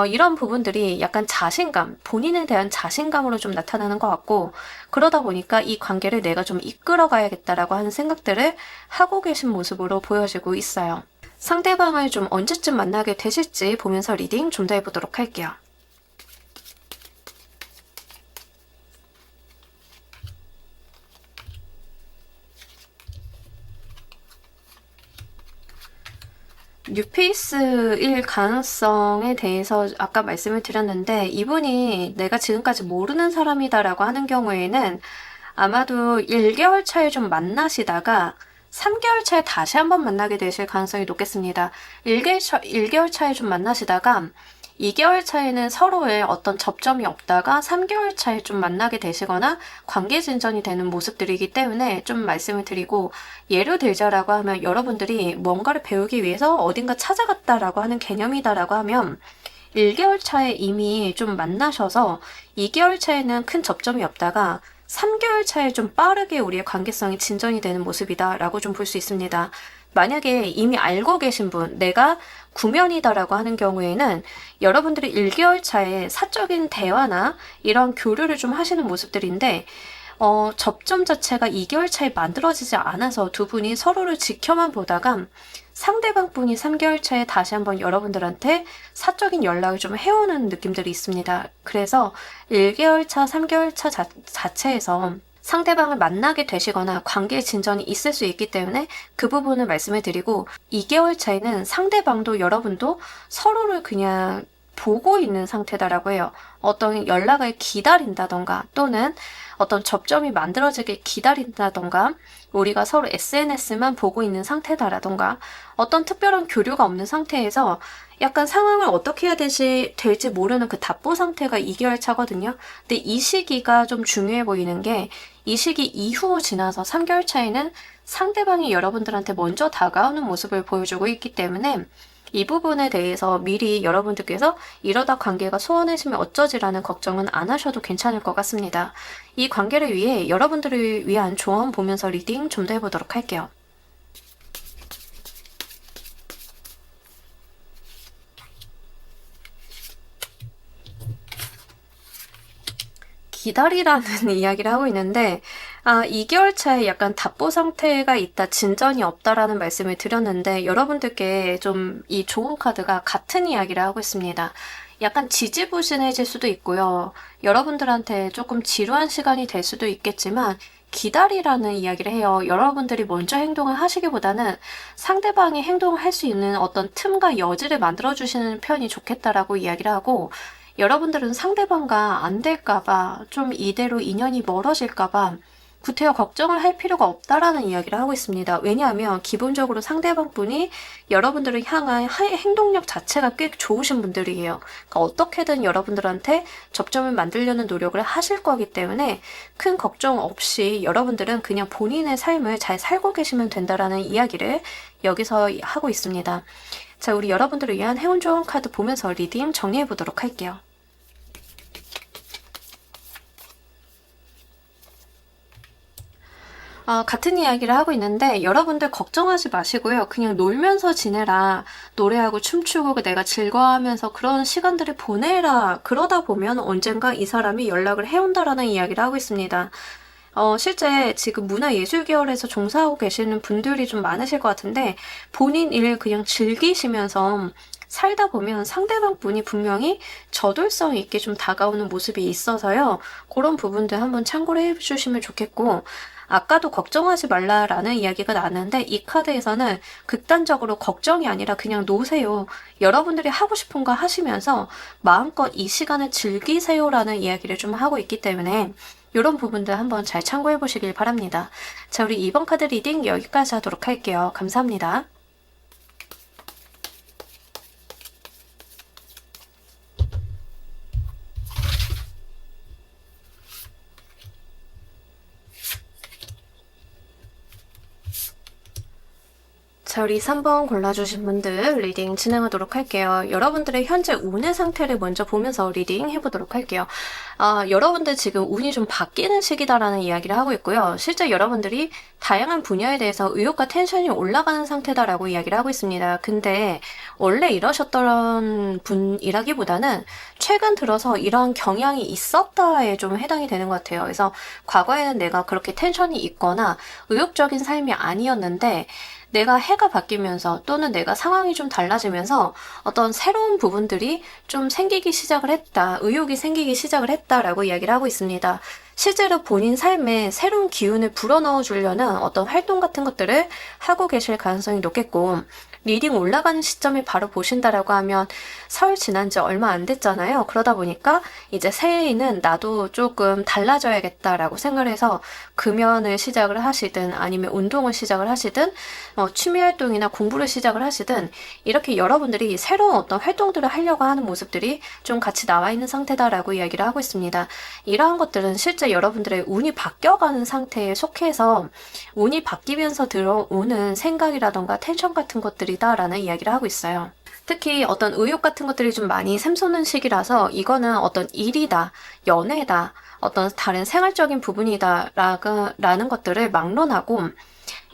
이런 부분들이 약간 자신감, 본인에 대한 자신감으로 좀 나타나는 것 같고, 그러다 보니까 이 관계를 내가 좀 이끌어 가야겠다라고 하는 생각들을 하고 계신 모습으로 보여지고 있어요. 상대방을 좀 언제쯤 만나게 되실지 보면서 리딩 좀 더 해보도록 할게요. 뉴페이스일 가능성에 대해서 아까 말씀을 드렸는데, 이분이 내가 지금까지 모르는 사람이다라고 하는 경우에는 아마도 1개월 차에 좀 만나시다가 3개월 차에 다시 한번 만나게 되실 가능성이 높겠습니다. 1개월 차에 좀 만나시다가 2개월 차에는 서로의 어떤 접점이 없다가 3개월 차에 좀 만나게 되시거나 관계 진전이 되는 모습들이기 때문에 좀 말씀을 드리고, 예를 들자라고 하면 여러분들이 뭔가를 배우기 위해서 어딘가 찾아갔다라고 하는 개념이다라고 하면 1개월 차에 이미 좀 만나셔서 2개월 차에는 큰 접점이 없다가 3개월 차에 좀 빠르게 우리의 관계성이 진전이 되는 모습이다라고 좀 볼 수 있습니다. 만약에 이미 알고 계신 분, 내가 구면이다라고 하는 경우에는 여러분들이 1개월 차에 사적인 대화나 이런 교류를 좀 하시는 모습들인데, 접점 자체가 2개월 차에 만들어지지 않아서 두 분이 서로를 지켜만 보다가 상대방 분이 3개월 차에 다시 한번 여러분들한테 사적인 연락을 좀 해오는 느낌들이 있습니다. 그래서 1개월 차, 3개월 차 자체에서 상대방을 만나게 되시거나 관계 진전이 있을 수 있기 때문에 그 부분을 말씀을 드리고, 2개월 차에는 상대방도 여러분도 서로를 그냥 보고 있는 상태다라고 해요. 어떤 연락을 기다린다던가 또는 어떤 접점이 만들어지길 기다린다던가, 우리가 서로 SNS만 보고 있는 상태다라던가, 어떤 특별한 교류가 없는 상태에서 약간 상황을 어떻게 해야 될지 모르는 그 답보 상태가 2개월 차거든요. 근데 이 시기가 좀 중요해 보이는 게, 이 시기 이후 지나서 3개월 차에는 상대방이 여러분들한테 먼저 다가오는 모습을 보여주고 있기 때문에 이 부분에 대해서 미리 여러분들께서 이러다 관계가 소원해지면 어쩌지라는 걱정은 안 하셔도 괜찮을 것 같습니다. 이 관계를 위해 여러분들을 위한 조언 보면서 리딩 좀 더 해보도록 할게요. 기다리라는 이야기를 하고 있는데, 2개월 차에 약간 답보 상태가 있다, 진전이 없다라는 말씀을 드렸는데, 여러분들께 좀 이 좋은 카드가 같은 이야기를 하고 있습니다. 약간 지지부진해질 수도 있고요. 여러분들한테 조금 지루한 시간이 될 수도 있겠지만, 기다리라는 이야기를 해요. 여러분들이 먼저 행동을 하시기보다는 상대방이 행동을 할 수 있는 어떤 틈과 여지를 만들어주시는 편이 좋겠다라고 이야기를 하고, 여러분들은 상대방과 안 될까봐, 좀 이대로 인연이 멀어질까봐 구태여 걱정을 할 필요가 없다라는 이야기를 하고 있습니다. 왜냐하면 기본적으로 상대방 분이 여러분들을 향한 행동력 자체가 꽤 좋으신 분들이에요. 그러니까 어떻게든 여러분들한테 접점을 만들려는 노력을 하실 거기 때문에 큰 걱정 없이 여러분들은 그냥 본인의 삶을 잘 살고 계시면 된다라는 이야기를 여기서 하고 있습니다. 자, 우리 여러분들을 위한 행운 좋은 카드 보면서 리딩 정리해 보도록 할게요. 같은 이야기를 하고 있는데, 여러분들 걱정하지 마시고요. 그냥 놀면서 지내라. 노래하고 춤추고 내가 즐거워하면서 그런 시간들을 보내라. 그러다 보면 언젠가 이 사람이 연락을 해온다라는 이야기를 하고 있습니다. 실제 지금 문화예술계열에서 종사하고 계시는 분들이 좀 많으실 것 같은데, 본인 일 그냥 즐기시면서 살다 보면 상대방 분이 분명히 저돌성 있게 좀 다가오는 모습이 있어서요. 그런 부분들 한번 참고를 해주시면 좋겠고, 아까도 걱정하지 말라라는 이야기가 나왔는데, 이 카드에서는 극단적으로 걱정이 아니라 그냥 노세요. 여러분들이 하고 싶은 거 하시면서 마음껏 이 시간을 즐기세요라는 이야기를 좀 하고 있기 때문에 이런 부분들 한번 잘 참고해 보시길 바랍니다. 자, 우리 이번 카드 리딩 여기까지 하도록 할게요. 감사합니다. 자, 우리 3번 골라주신 분들 리딩 진행하도록 할게요. 여러분들의 현재 운의 상태를 먼저 보면서 리딩 해보도록 할게요. 여러분들 지금 운이 좀 바뀌는 시기다라는 이야기를 하고 있고요. 실제 여러분들이 다양한 분야에 대해서 의욕과 텐션이 올라가는 상태다라고 이야기를 하고 있습니다. 근데 원래 이러셨던 분이라기보다는 최근 들어서 이런 경향이 있었다에 좀 해당이 되는 것 같아요. 그래서 과거에는 내가 그렇게 텐션이 있거나 의욕적인 삶이 아니었는데, 내가 해가 바뀌면서 또는 내가 상황이 좀 달라지면서 어떤 새로운 부분들이 좀 생기기 시작을 했다, 의욕이 생기기 시작을 했다라고 이야기를 하고 있습니다. 실제로 본인 삶에 새로운 기운을 불어넣어 주려는 어떤 활동 같은 것들을 하고 계실 가능성이 높겠고, 리딩 올라가는 시점에 바로 보신다라고 하면 설 지난 지 얼마 안 됐잖아요. 그러다 보니까 이제 새해에는 나도 조금 달라져야겠다라고 생각을 해서 금연을 시작을 하시든 아니면 운동을 시작을 하시든 취미 활동이나 공부를 시작을 하시든 이렇게 여러분들이 새로운 어떤 활동들을 하려고 하는 모습들이 좀 같이 나와 있는 상태다라고 이야기를 하고 있습니다. 이러한 것들은 실제 여러분들의 운이 바뀌어가는 상태에 속해서 운이 바뀌면서 들어오는 생각이라던가 텐션 같은 것들이다라는 이야기를 하고 있어요. 특히 어떤 의욕 같은 것들이 좀 많이 샘솟는 시기라서 이거는 어떤 일이다, 연애다, 어떤 다른 생활적인 부분이다 라는 것들을 막론하고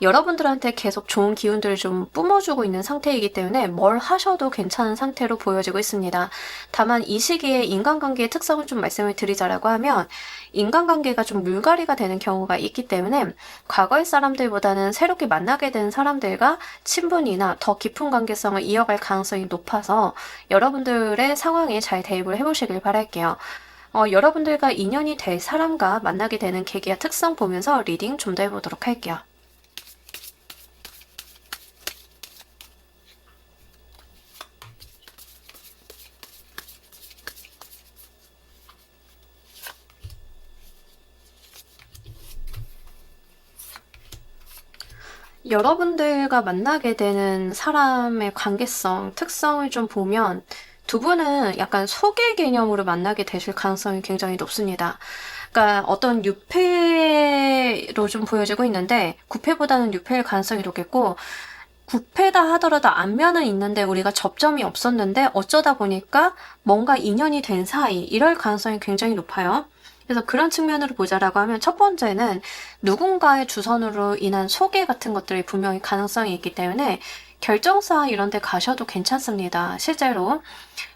여러분들한테 계속 좋은 기운들을 좀 뿜어주고 있는 상태이기 때문에 뭘 하셔도 괜찮은 상태로 보여지고 있습니다. 다만 이 시기에 인간관계의 특성을 좀 말씀을 드리자라고 하면 인간관계가 좀 물갈이가 되는 경우가 있기 때문에 과거의 사람들보다는 새롭게 만나게 된 사람들과 친분이나 더 깊은 관계성을 이어갈 가능성이 높아서 여러분들의 상황에 잘 대입을 해보시길 바랄게요. 여러분들과 인연이 될 사람과 만나게 되는 계기와 특성 보면서 리딩 좀 더 해보도록 할게요. 여러분들과 만나게 되는 사람의 관계성, 특성을 좀 보면 두 분은 약간 소개 개념으로 만나게 되실 가능성이 굉장히 높습니다. 그러니까 어떤 유패로 좀 보여지고 있는데 구패보다는 유패일 가능성이 높겠고 구패다 하더라도 안면은 있는데 우리가 접점이 없었는데 어쩌다 보니까 뭔가 인연이 된 사이 이럴 가능성이 굉장히 높아요. 그래서 그런 측면으로 보자라고 하면 첫 번째는 누군가의 주선으로 인한 소개 같은 것들이 분명히 가능성이 있기 때문에 결정사 이런 데 가셔도 괜찮습니다. 실제로.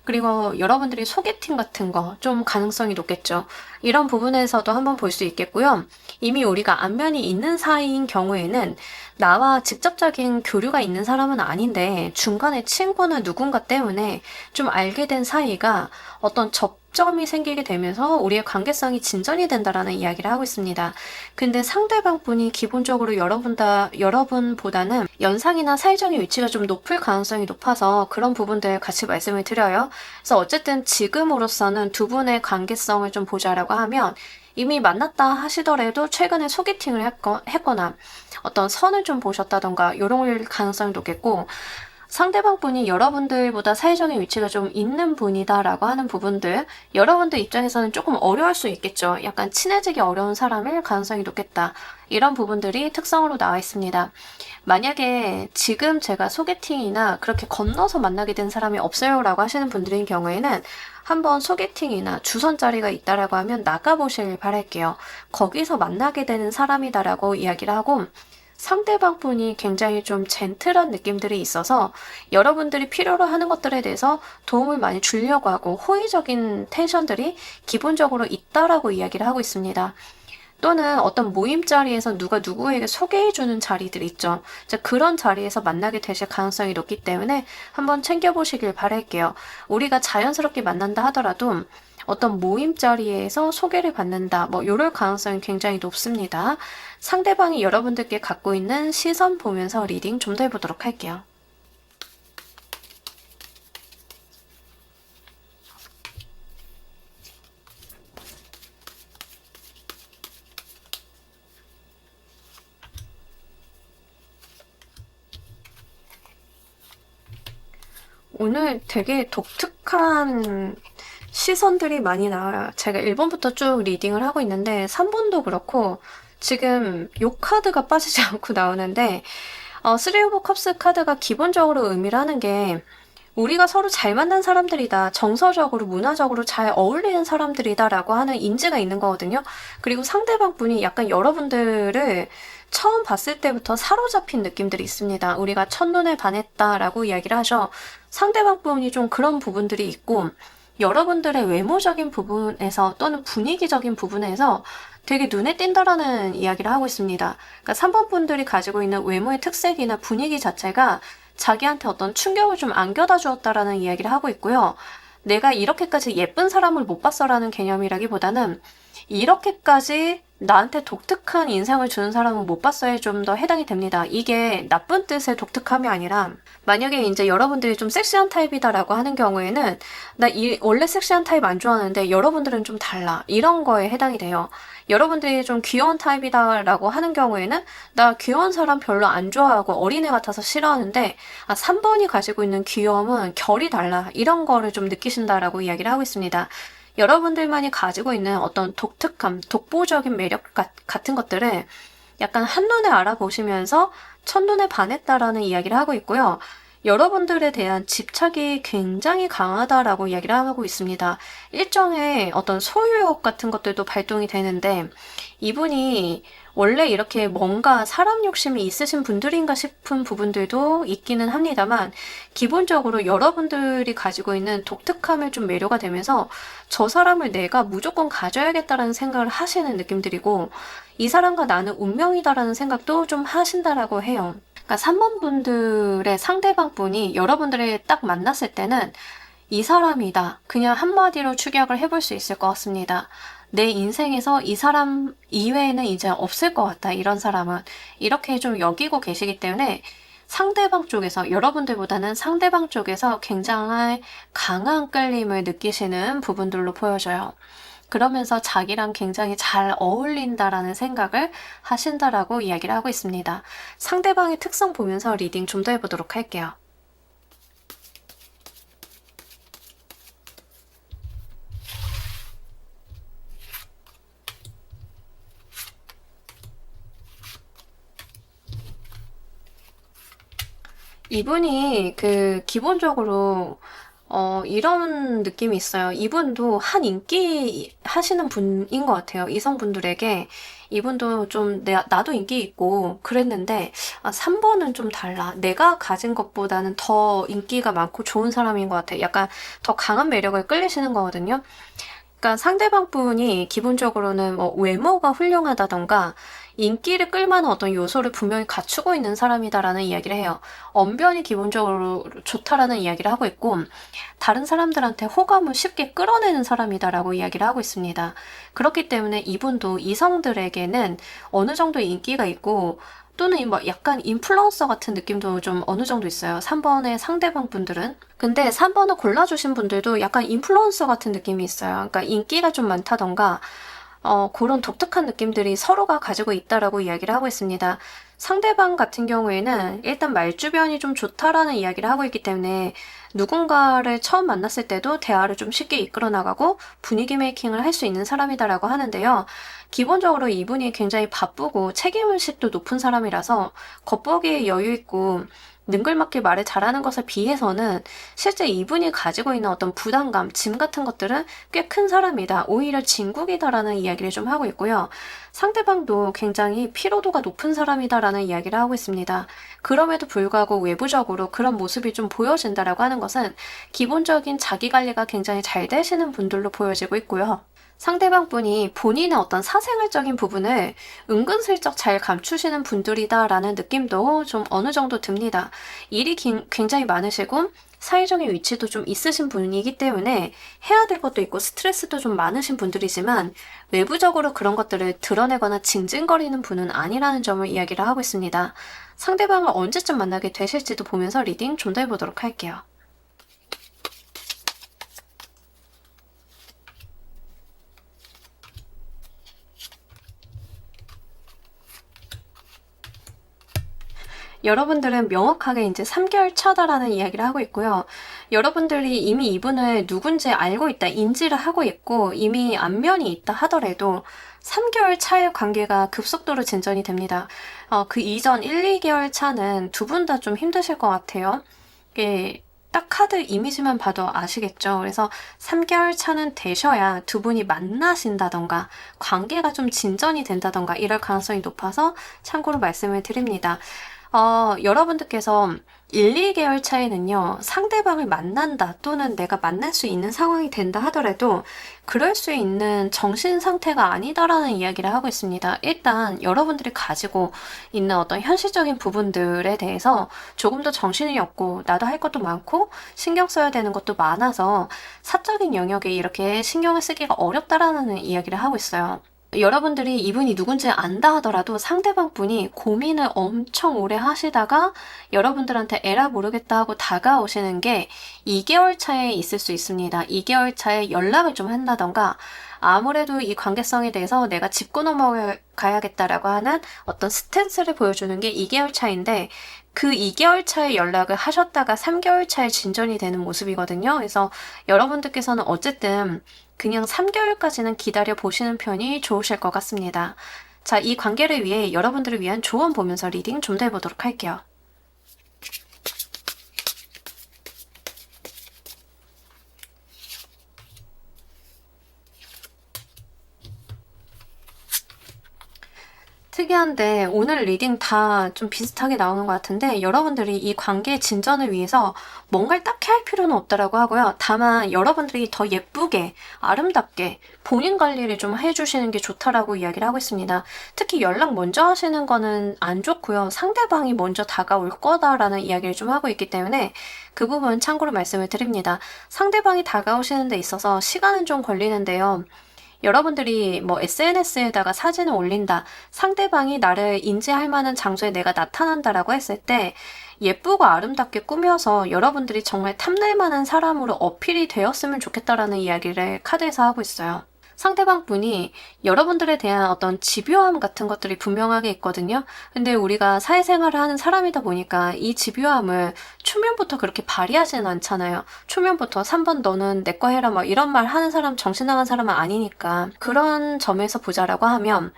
그리고 여러분들이 소개팅 같은 거 좀 가능성이 높겠죠. 이런 부분에서도 한번 볼 수 있겠고요. 이미 우리가 안면이 있는 사이인 경우에는 나와 직접적인 교류가 있는 사람은 아닌데 중간에 친구나 누군가 때문에 좀 알게 된 사이가 어떤 접점이 생기게 되면서 우리의 관계성이 진전이 된다라는 이야기를 하고 있습니다. 근데 상대방 분이 기본적으로 여러분보다는 연상이나 사회적인 위치가 좀 높을 가능성이 높아서 그런 부분들 같이 말씀을 드려요. 그래서 어쨌든 지금으로서는 두 분의 관계성을 좀 보자라고 하면 이미 만났다 하시더라도 최근에 소개팅을 했거나 어떤 선을 좀 보셨다던가 이런 가능성이 높겠고 상대방 분이 여러분들보다 사회적인 위치가 좀 있는 분이다라고 하는 부분들 여러분들 입장에서는 조금 어려울 수 있겠죠. 약간 친해지기 어려운 사람일 가능성이 높겠다. 이런 부분들이 특성으로 나와 있습니다. 만약에 지금 제가 소개팅이나 그렇게 건너서 만나게 된 사람이 없어요 라고 하시는 분들인 경우에는 한번 소개팅이나 주선 자리가 있다라고 하면 나가보시길 바랄게요. 거기서 만나게 되는 사람이다라고 이야기를 하고 상대방 분이 굉장히 좀 젠틀한 느낌들이 있어서 여러분들이 필요로 하는 것들에 대해서 도움을 많이 주려고 하고 호의적인 텐션들이 기본적으로 있다라고 이야기를 하고 있습니다. 또는 어떤 모임 자리에서 누가 누구에게 소개해주는 자리들 있죠. 그런 자리에서 만나게 되실 가능성이 높기 때문에 한번 챙겨보시길 바랄게요. 우리가 자연스럽게 만난다 하더라도 어떤 모임 자리에서 소개를 받는다, 이럴 가능성이 굉장히 높습니다. 상대방이 여러분들께 갖고 있는 시선 보면서 리딩 좀 더 해보도록 할게요. 오늘 되게 독특한 시선들이 많이 나와요. 제가 1번부터 쭉 리딩을 하고 있는데 3번도 그렇고 지금 요 카드가 빠지지 않고 나오는데 3 오브 컵스 카드가 기본적으로 의미를 하는 게 우리가 서로 잘 만난 사람들이다. 정서적으로, 문화적으로 잘 어울리는 사람들이다 라고 하는 인지가 있는 거거든요. 그리고 상대방 분이 약간 여러분들을 처음 봤을 때부터 사로잡힌 느낌들이 있습니다. 우리가 첫눈에 반했다라고 이야기를 하셔. 상대방 분이 좀 그런 부분들이 있고 여러분들의 외모적인 부분에서 또는 분위기적인 부분에서 되게 눈에 띈다라는 이야기를 하고 있습니다. 그러니까 3번 분들이 가지고 있는 외모의 특색이나 분위기 자체가 자기한테 어떤 충격을 좀 안겨다 주었다라는 이야기를 하고 있고요. 내가 이렇게까지 예쁜 사람을 못 봤어라는 개념이라기보다는 이렇게까지 나한테 독특한 인상을 주는 사람은 못 봤어에 좀 더 해당이 됩니다. 이게 나쁜 뜻의 독특함이 아니라 만약에 이제 여러분들이 좀 섹시한 타입이다라고 하는 경우에는 원래 섹시한 타입 안 좋아하는데 여러분들은 좀 달라. 이런 거에 해당이 돼요. 여러분들이 좀 귀여운 타입이다라고 하는 경우에는 나 귀여운 사람 별로 안 좋아하고 어린애 같아서 싫어하는데 3번이 가지고 있는 귀여움은 결이 달라. 이런 거를 좀 느끼신다라고 이야기를 하고 있습니다. 여러분들만이 가지고 있는 어떤 독특함, 독보적인 매력 같은 것들을 약간 한눈에 알아보시면서 첫눈에 반했다라는 이야기를 하고 있고요. 여러분들에 대한 집착이 굉장히 강하다라고 이야기를 하고 있습니다. 일종의 어떤 소유욕 같은 것들도 발동이 되는데 이분이 원래 이렇게 뭔가 사람 욕심이 있으신 분들인가 싶은 부분들도 있기는 합니다만 기본적으로 여러분들이 가지고 있는 독특함을 좀 매료가 되면서 저 사람을 내가 무조건 가져야겠다라는 생각을 하시는 느낌들이고 이 사람과 나는 운명이다라는 생각도 좀 하신다라고 해요. 그러니까 3번 분들의 상대방 분이 여러분들을 딱 만났을 때는 이 사람이다. 그냥 한마디로 축약을 해볼 수 있을 것 같습니다. 내 인생에서 이 사람 이외에는 이제 없을 것 같다. 이런 사람은 이렇게 좀 여기고 계시기 때문에 상대방 쪽에서 여러분들보다는 상대방 쪽에서 굉장히 강한 끌림을 느끼시는 부분들로 보여져요. 그러면서 자기랑 굉장히 잘 어울린다라는 생각을 하신다라고 이야기를 하고 있습니다. 상대방의 특성 보면서 리딩 좀 더 해보도록 할게요. 이분이 기본적으로 이런 느낌이 있어요. 이분도 한 인기 하시는 분인 것 같아요. 이성분들에게. 이분도 좀 나도 인기 있고 그랬는데 3번은 좀 달라. 내가 가진 것보다는 더 인기가 많고 좋은 사람인 것 같아. 약간 더 강한 매력을 끌리시는 거거든요. 그러니까 상대방 분이 기본적으로는 뭐 외모가 훌륭하다던가 인기를 끌만한 어떤 요소를 분명히 갖추고 있는 사람이다라는 이야기를 해요. 언변이 기본적으로 좋다라는 이야기를 하고 있고 다른 사람들한테 호감을 쉽게 끌어내는 사람이다라고 이야기를 하고 있습니다. 그렇기 때문에 이분도 이성들에게는 어느 정도 인기가 있고 또는 뭐 약간 인플루언서 같은 느낌도 좀 어느 정도 있어요. 3번의 상대방 분들은. 근데 3번을 골라주신 분들도 약간 인플루언서 같은 느낌이 있어요. 그러니까 인기가 좀 많다던가 그런 독특한 느낌들이 서로가 가지고 있다라고 이야기를 하고 있습니다. 상대방 같은 경우에는 일단 말주변이 좀 좋다라는 이야기를 하고 있기 때문에 누군가를 처음 만났을 때도 대화를 좀 쉽게 이끌어 나가고 분위기 메이킹을 할 수 있는 사람이다라고 하는데요. 기본적으로 이분이 굉장히 바쁘고 책임의식도 높은 사람이라서 겉보기에 여유 있고 능글맞게 말을 잘하는 것에 비해서는 실제 이분이 가지고 있는 어떤 부담감, 짐 같은 것들은 꽤 큰 사람이다. 오히려 진국이다라는 이야기를 좀 하고 있고요. 상대방도 굉장히 피로도가 높은 사람이다라는 이야기를 하고 있습니다. 그럼에도 불구하고 외부적으로 그런 모습이 좀 보여진다라고 하는 것은 기본적인 자기관리가 굉장히 잘 되시는 분들로 보여지고 있고요. 상대방 분이 본인의 어떤 사생활적인 부분을 은근슬쩍 잘 감추시는 분들이다라는 느낌도 좀 어느 정도 듭니다. 일이 굉장히 많으시고 사회적인 위치도 좀 있으신 분이기 때문에 해야 될 것도 있고 스트레스도 좀 많으신 분들이지만 외부적으로 그런 것들을 드러내거나 징징거리는 분은 아니라는 점을 이야기를 하고 있습니다. 상대방을 언제쯤 만나게 되실지도 보면서 리딩 좀 더 해보도록 할게요. 여러분들은 명확하게 이제 3개월 차다라는 이야기를 하고 있고요. 여러분들이 이미 이분을 누군지 알고 있다, 인지를 하고 있고 이미 안면이 있다 하더라도 3개월 차의 관계가 급속도로 진전이 됩니다. 그 이전 1, 2개월 차는 두 분 다 좀 힘드실 것 같아요. 이게 딱 카드 이미지만 봐도 아시겠죠? 그래서 3개월 차는 되셔야 두 분이 만나신다던가 관계가 좀 진전이 된다던가 이럴 가능성이 높아서 참고로 말씀을 드립니다. 여러분들께서 1, 2개월 차이는요, 상대방을 만난다 또는 내가 만날 수 있는 상황이 된다 하더라도 그럴 수 있는 정신 상태가 아니다라는 이야기를 하고 있습니다. 일단 여러분들이 가지고 있는 어떤 현실적인 부분들에 대해서 조금 더 정신이 없고 나도 할 것도 많고 신경 써야 되는 것도 많아서 사적인 영역에 이렇게 신경을 쓰기가 어렵다라는 이야기를 하고 있어요. 여러분들이 이분이 누군지 안다 하더라도 상대방 분이 고민을 엄청 오래 하시다가 여러분들한테 에라 모르겠다 하고 다가오시는 게 2개월 차에 있을 수 있습니다. 2개월 차에 연락을 좀 한다던가 아무래도 이 관계성에 대해서 내가 짚고 넘어가야겠다라고 하는 어떤 스탠스를 보여주는 게 2개월 차인데 그 2개월 차에 연락을 하셨다가 3개월 차에 진전이 되는 모습이거든요. 그래서 여러분들께서는 어쨌든 그냥 3개월까지는 기다려 보시는 편이 좋으실 것 같습니다. 자, 이 관계를 위해 여러분들을 위한 조언 보면서 리딩 좀 더 해보도록 할게요. 특이한데 오늘 리딩 다 좀 비슷하게 나오는 것 같은데 여러분들이 이 관계의 진전을 위해서 뭔가를 딱히 할 필요는 없다라고 하고요. 다만 여러분들이 더 예쁘게 아름답게 본인 관리를 좀 해주시는 게 좋다라고 이야기를 하고 있습니다. 특히 연락 먼저 하시는 거는 안 좋고요. 상대방이 먼저 다가올 거다라는 이야기를 좀 하고 있기 때문에 그 부분 참고로 말씀을 드립니다. 상대방이 다가오시는 데 있어서 시간은 좀 걸리는데요. 여러분들이 뭐 SNS에다가 사진을 올린다, 상대방이 나를 인지할 만한 장소에 내가 나타난다라고 했을 때 예쁘고 아름답게 꾸며서 여러분들이 정말 탐낼 만한 사람으로 어필이 되었으면 좋겠다라는 이야기를 카드에서 하고 있어요. 상대방 분이 여러분들에 대한 어떤 집요함 같은 것들이 분명하게 있거든요. 근데 우리가 사회생활을 하는 사람이다 보니까 이 집요함을 초면부터 그렇게 발휘하지는 않잖아요. 초면부터 3번 너는 내 거 해라 막 이런 말 하는 사람, 정신 나간 사람은 아니니까. 그런 점에서 보자라고 하면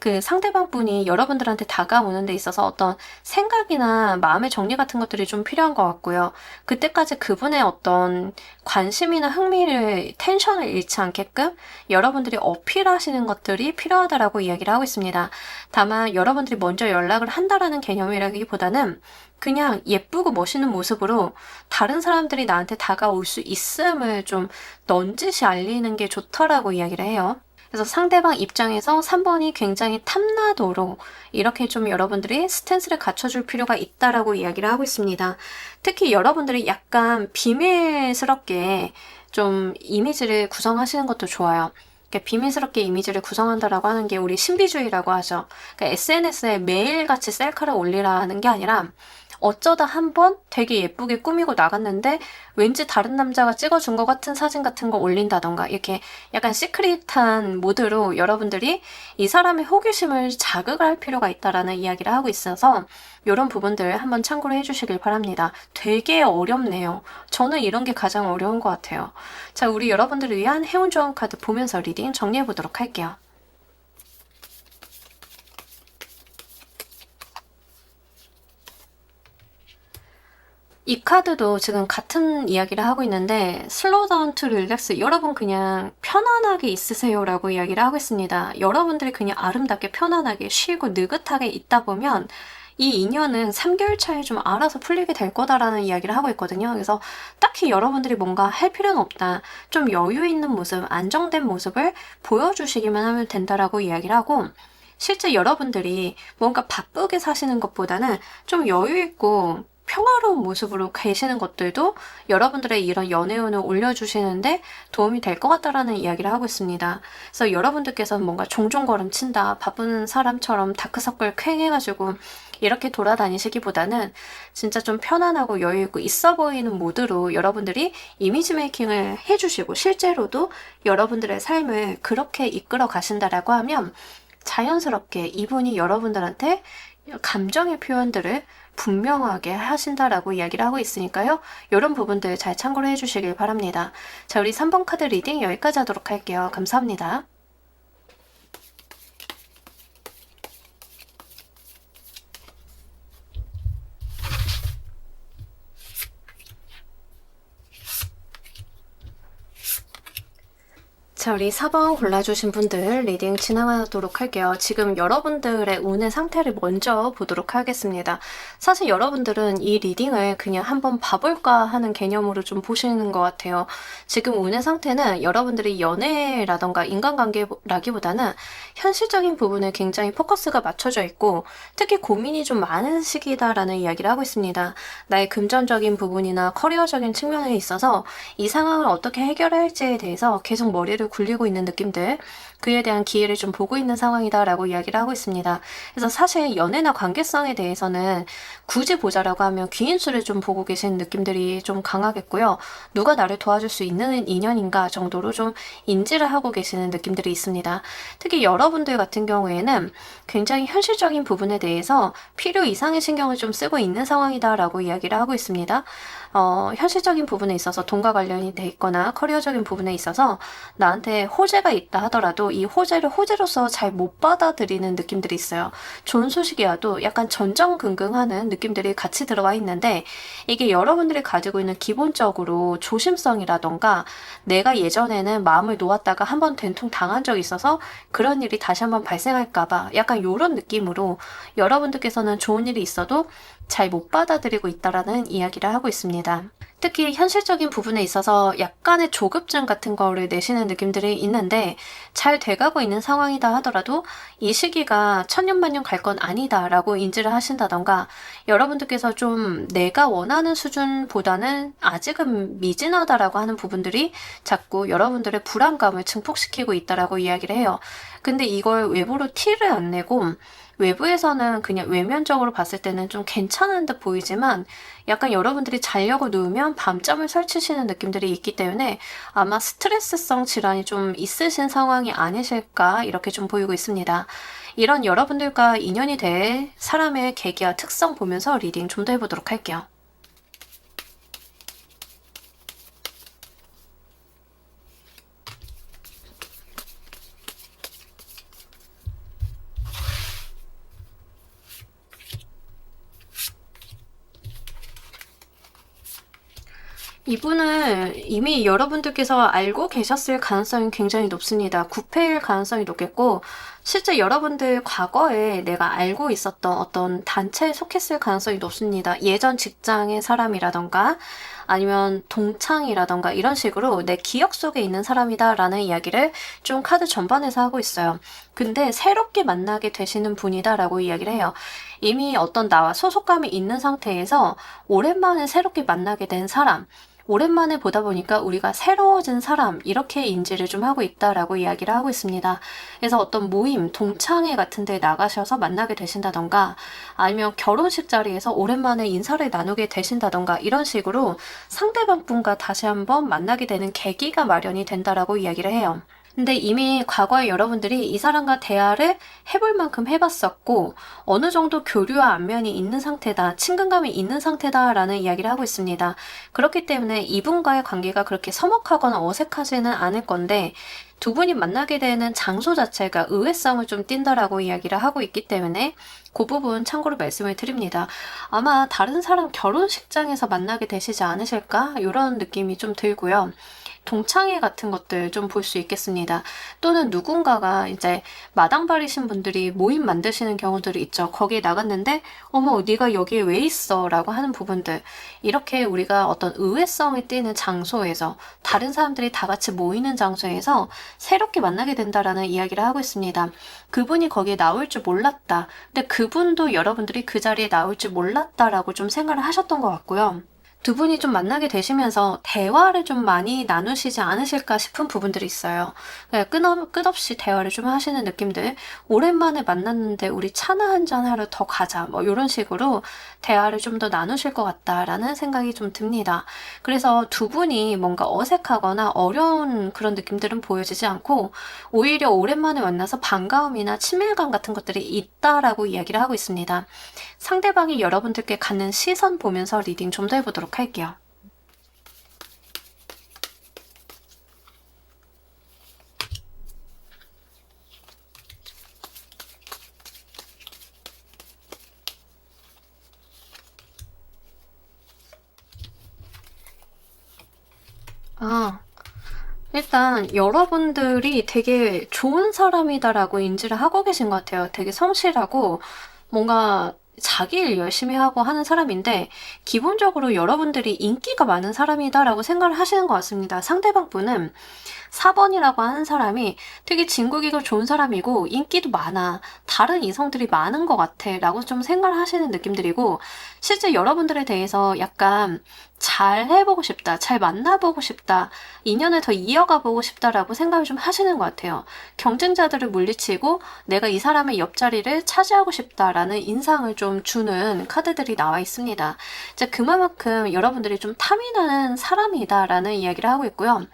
그 상대방 분이 여러분들한테 다가오는 데 있어서 어떤 생각이나 마음의 정리 같은 것들이 좀 필요한 것 같고요. 그때까지 그분의 어떤 관심이나 흥미를, 텐션을 잃지 않게끔 여러분들이 어필하시는 것들이 필요하다라고 이야기를 하고 있습니다. 다만 여러분들이 먼저 연락을 한다라는 개념이라기보다는 그냥 예쁘고 멋있는 모습으로 다른 사람들이 나한테 다가올 수 있음을 좀 넌지시 알리는 게 좋다라고 이야기를 해요. 그래서 상대방 입장에서 3번이 굉장히 탐나도록 이렇게 좀 여러분들이 스탠스를 갖춰줄 필요가 있다라고 이야기를 하고 있습니다. 특히 여러분들이 약간 비밀스럽게 좀 이미지를 구성하시는 것도 좋아요. 그러니까 비밀스럽게 이미지를 구성한다라고 하는 게 우리 신비주의라고 하죠. 그러니까 SNS에 매일같이 셀카를 올리라는 게 아니라 어쩌다 한번 되게 예쁘게 꾸미고 나갔는데 왠지 다른 남자가 찍어준 것 같은 사진 같은 거 올린다던가 이렇게 약간 시크릿한 모드로 여러분들이 이 사람의 호기심을 자극을 할 필요가 있다라는 이야기를 하고 있어서 이런 부분들 한번 참고를 해주시길 바랍니다. 되게 어렵네요. 저는 이런 게 가장 어려운 것 같아요. 자, 우리 여러분들을 위한 해운 조언 카드 보면서 리딩 정리해 보도록 할게요. 이 카드도 지금 같은 이야기를 하고 있는데 슬로우 다운 투 릴렉스, 여러분 그냥 편안하게 있으세요 라고 이야기를 하고 있습니다. 여러분들이 그냥 아름답게 편안하게 쉬고 느긋하게 있다 보면 이 인연은 3개월 차에 좀 알아서 풀리게 될 거다라는 이야기를 하고 있거든요. 그래서 딱히 여러분들이 뭔가 할 필요는 없다. 좀 여유 있는 모습, 안정된 모습을 보여주시기만 하면 된다라고 이야기를 하고, 실제 여러분들이 뭔가 바쁘게 사시는 것보다는 좀 여유 있고 평화로운 모습으로 계시는 것들도 여러분들의 이런 연애운을 올려주시는데 도움이 될 것 같다라는 이야기를 하고 있습니다. 그래서 여러분들께서는 뭔가 종종 걸음친다, 바쁜 사람처럼 다크서클 퀭해가지고 이렇게 돌아다니시기보다는 진짜 좀 편안하고 여유있고 있어 보이는 모드로 여러분들이 이미지 메이킹을 해주시고 실제로도 여러분들의 삶을 그렇게 이끌어 가신다라고 하면 자연스럽게 이분이 여러분들한테 감정의 표현들을 분명하게 하신다라고 이야기를 하고 있으니까요. 이런 부분들 잘 참고를 해주시길 바랍니다. 자, 우리 3번 카드 리딩 여기까지 하도록 할게요. 감사합니다. 자, 우리 4번 골라주신 분들 리딩 진행하도록 할게요. 지금 여러분들의 운의 상태를 먼저 보도록 하겠습니다. 사실 여러분들은 이 리딩을 그냥 한번 봐볼까 하는 개념으로 좀 보시는 것 같아요. 지금 운의 상태는 여러분들이 연애라던가 인간관계라기보다는 현실적인 부분에 굉장히 포커스가 맞춰져 있고 특히 고민이 좀 많은 시기다라는 이야기를 하고 있습니다. 나의 금전적인 부분이나 커리어적인 측면에 있어서 이 상황을 어떻게 해결해야 할지에 대해서 계속 머리를 굴리고 있는 느낌들, 그에 대한 기회를 좀 보고 있는 상황이다라고 이야기를 하고 있습니다. 그래서 사실 연애나 관계성에 대해서는 굳이 보자라고 하면 귀인수를 좀 보고 계신 느낌들이 좀 강하겠고요. 누가 나를 도와줄 수 있는 인연인가 정도로 좀 인지를 하고 계시는 느낌들이 있습니다. 특히 여러분들 같은 경우에는 굉장히 현실적인 부분에 대해서 필요 이상의 신경을 좀 쓰고 있는 상황이다라고 이야기를 하고 있습니다. 현실적인 부분에 있어서 돈과 관련이 돼 있거나 커리어적인 부분에 있어서 나한테 호재가 있다 하더라도 이 호재를 호재로서 잘 못 받아들이는 느낌들이 있어요. 좋은 소식이어도 약간 전전긍긍하는 느낌들이 같이 들어와 있는데 이게 여러분들이 가지고 있는 기본적으로 조심성이라던가 내가 예전에는 마음을 놓았다가 한번 된통 당한 적이 있어서 그런 일이 다시 한번 발생할까봐 약간 이런 느낌으로 여러분들께서는 좋은 일이 있어도 잘 못 받아들이고 있다라는 이야기를 하고 있습니다. 특히 현실적인 부분에 있어서 약간의 조급증 같은 거를 내시는 느낌들이 있는데 잘 돼가고 있는 상황이다 하더라도 이 시기가 천년만년 갈 건 아니다라고 인지를 하신다던가 여러분들께서 좀 내가 원하는 수준보다는 아직은 미진하다라고 하는 부분들이 자꾸 여러분들의 불안감을 증폭시키고 있다라고 이야기를 해요. 근데 이걸 외부로 티를 안 내고 외부에서는 그냥 외면적으로 봤을 때는 좀 괜찮은 듯 보이지만 약간 여러분들이 자려고 누우면 밤잠을 설치시는 느낌들이 있기 때문에 아마 스트레스성 질환이 좀 있으신 상황이 아니실까 이렇게 좀 보이고 있습니다. 이런 여러분들과 인연이 될 사람의 계기와 특성 보면서 리딩 좀 더 해보도록 할게요. 이분을 이미 여러분들께서 알고 계셨을 가능성이 굉장히 높습니다. 구패일 가능성이 높겠고 실제 여러분들 과거에 내가 알고 있었던 어떤 단체에 속했을 가능성이 높습니다. 예전 직장의 사람이라던가 아니면 동창이라던가 이런 식으로 내 기억 속에 있는 사람이다라는 이야기를 좀 카드 전반에서 하고 있어요. 근데 새롭게 만나게 되시는 분이다라고 이야기를 해요. 이미 어떤 나와 소속감이 있는 상태에서 오랜만에 새롭게 만나게 된 사람, 오랜만에 보다 보니까 우리가 새로워진 사람 이렇게 인지를 좀 하고 있다라고 이야기를 하고 있습니다. 그래서 어떤 모임, 동창회 같은 데 나가셔서 만나게 되신다던가 아니면 결혼식 자리에서 오랜만에 인사를 나누게 되신다던가 이런 식으로 상대방 분과 다시 한번 만나게 되는 계기가 마련이 된다라고 이야기를 해요. 근데 이미 과거에 여러분들이 이 사람과 대화를 해볼 만큼 해봤었고 어느 정도 교류와 안면이 있는 상태다, 친근감이 있는 상태다라는 이야기를 하고 있습니다. 그렇기 때문에 이분과의 관계가 그렇게 서먹하거나 어색하지는 않을 건데 두 분이 만나게 되는 장소 자체가 의외성을 좀 띈다라고 이야기를 하고 있기 때문에 그 부분 참고로 말씀을 드립니다. 아마 다른 사람 결혼식장에서 만나게 되시지 않으실까? 이런 느낌이 좀 들고요. 동창회 같은 것들 좀 볼 수 있겠습니다. 또는 누군가가 이제 마당발이신 분들이 모임 만드시는 경우들이 있죠. 거기에 나갔는데 어머 네가 여기에 왜 있어? 라고 하는 부분들. 이렇게 우리가 어떤 의외성을 띠는 장소에서 다른 사람들이 다 같이 모이는 장소에서 새롭게 만나게 된다라는 이야기를 하고 있습니다. 그분이 거기에 나올 줄 몰랐다. 근데 그분도 여러분들이 그 자리에 나올 줄 몰랐다라고 좀 생각을 하셨던 것 같고요. 두 분이 좀 만나게 되시면서 대화를 좀 많이 나누시지 않으실까 싶은 부분들이 있어요. 끝없이 대화를 좀 하시는 느낌들. 오랜만에 만났는데 우리 차나 한잔 하러 더 가자. 뭐 이런 식으로 대화를 좀 더 나누실 것 같다라는 생각이 좀 듭니다. 그래서 두 분이 뭔가 어색하거나 어려운 그런 느낌들은 보여지지 않고 오히려 오랜만에 만나서 반가움이나 친밀감 같은 것들이 있다라고 이야기를 하고 있습니다. 상대방이 여러분들께 갖는 시선 보면서 리딩 좀 더 해보도록 할게요. 일단 여러분들이 되게 좋은 사람이다라고 인지를 하고 계신 것 같아요. 되게 성실하고 뭔가 자기 일 열심히 하고 하는 사람인데 기본적으로 여러분들이 인기가 많은 사람이다라고 생각을 하시는 것 같습니다. 상대방 분은 4번이라고 하는 사람이 되게 진국이고 좋은 사람이고 인기도 많아. 다른 이성들이 많은 것 같아. 라고 좀 생각을 하시는 느낌들이고 실제 여러분들에 대해서 약간 잘 해보고 싶다. 잘 만나보고 싶다. 인연을 더 이어가 보고 싶다라고 생각을 좀 하시는 것 같아요. 경쟁자들을 물리치고 내가 이 사람의 옆자리를 차지하고 싶다라는 인상을 좀 주는 카드들이 나와 있습니다. 이제 그만큼 여러분들이 좀 탐이 나는 사람이다라는 이야기를 하고 있고요.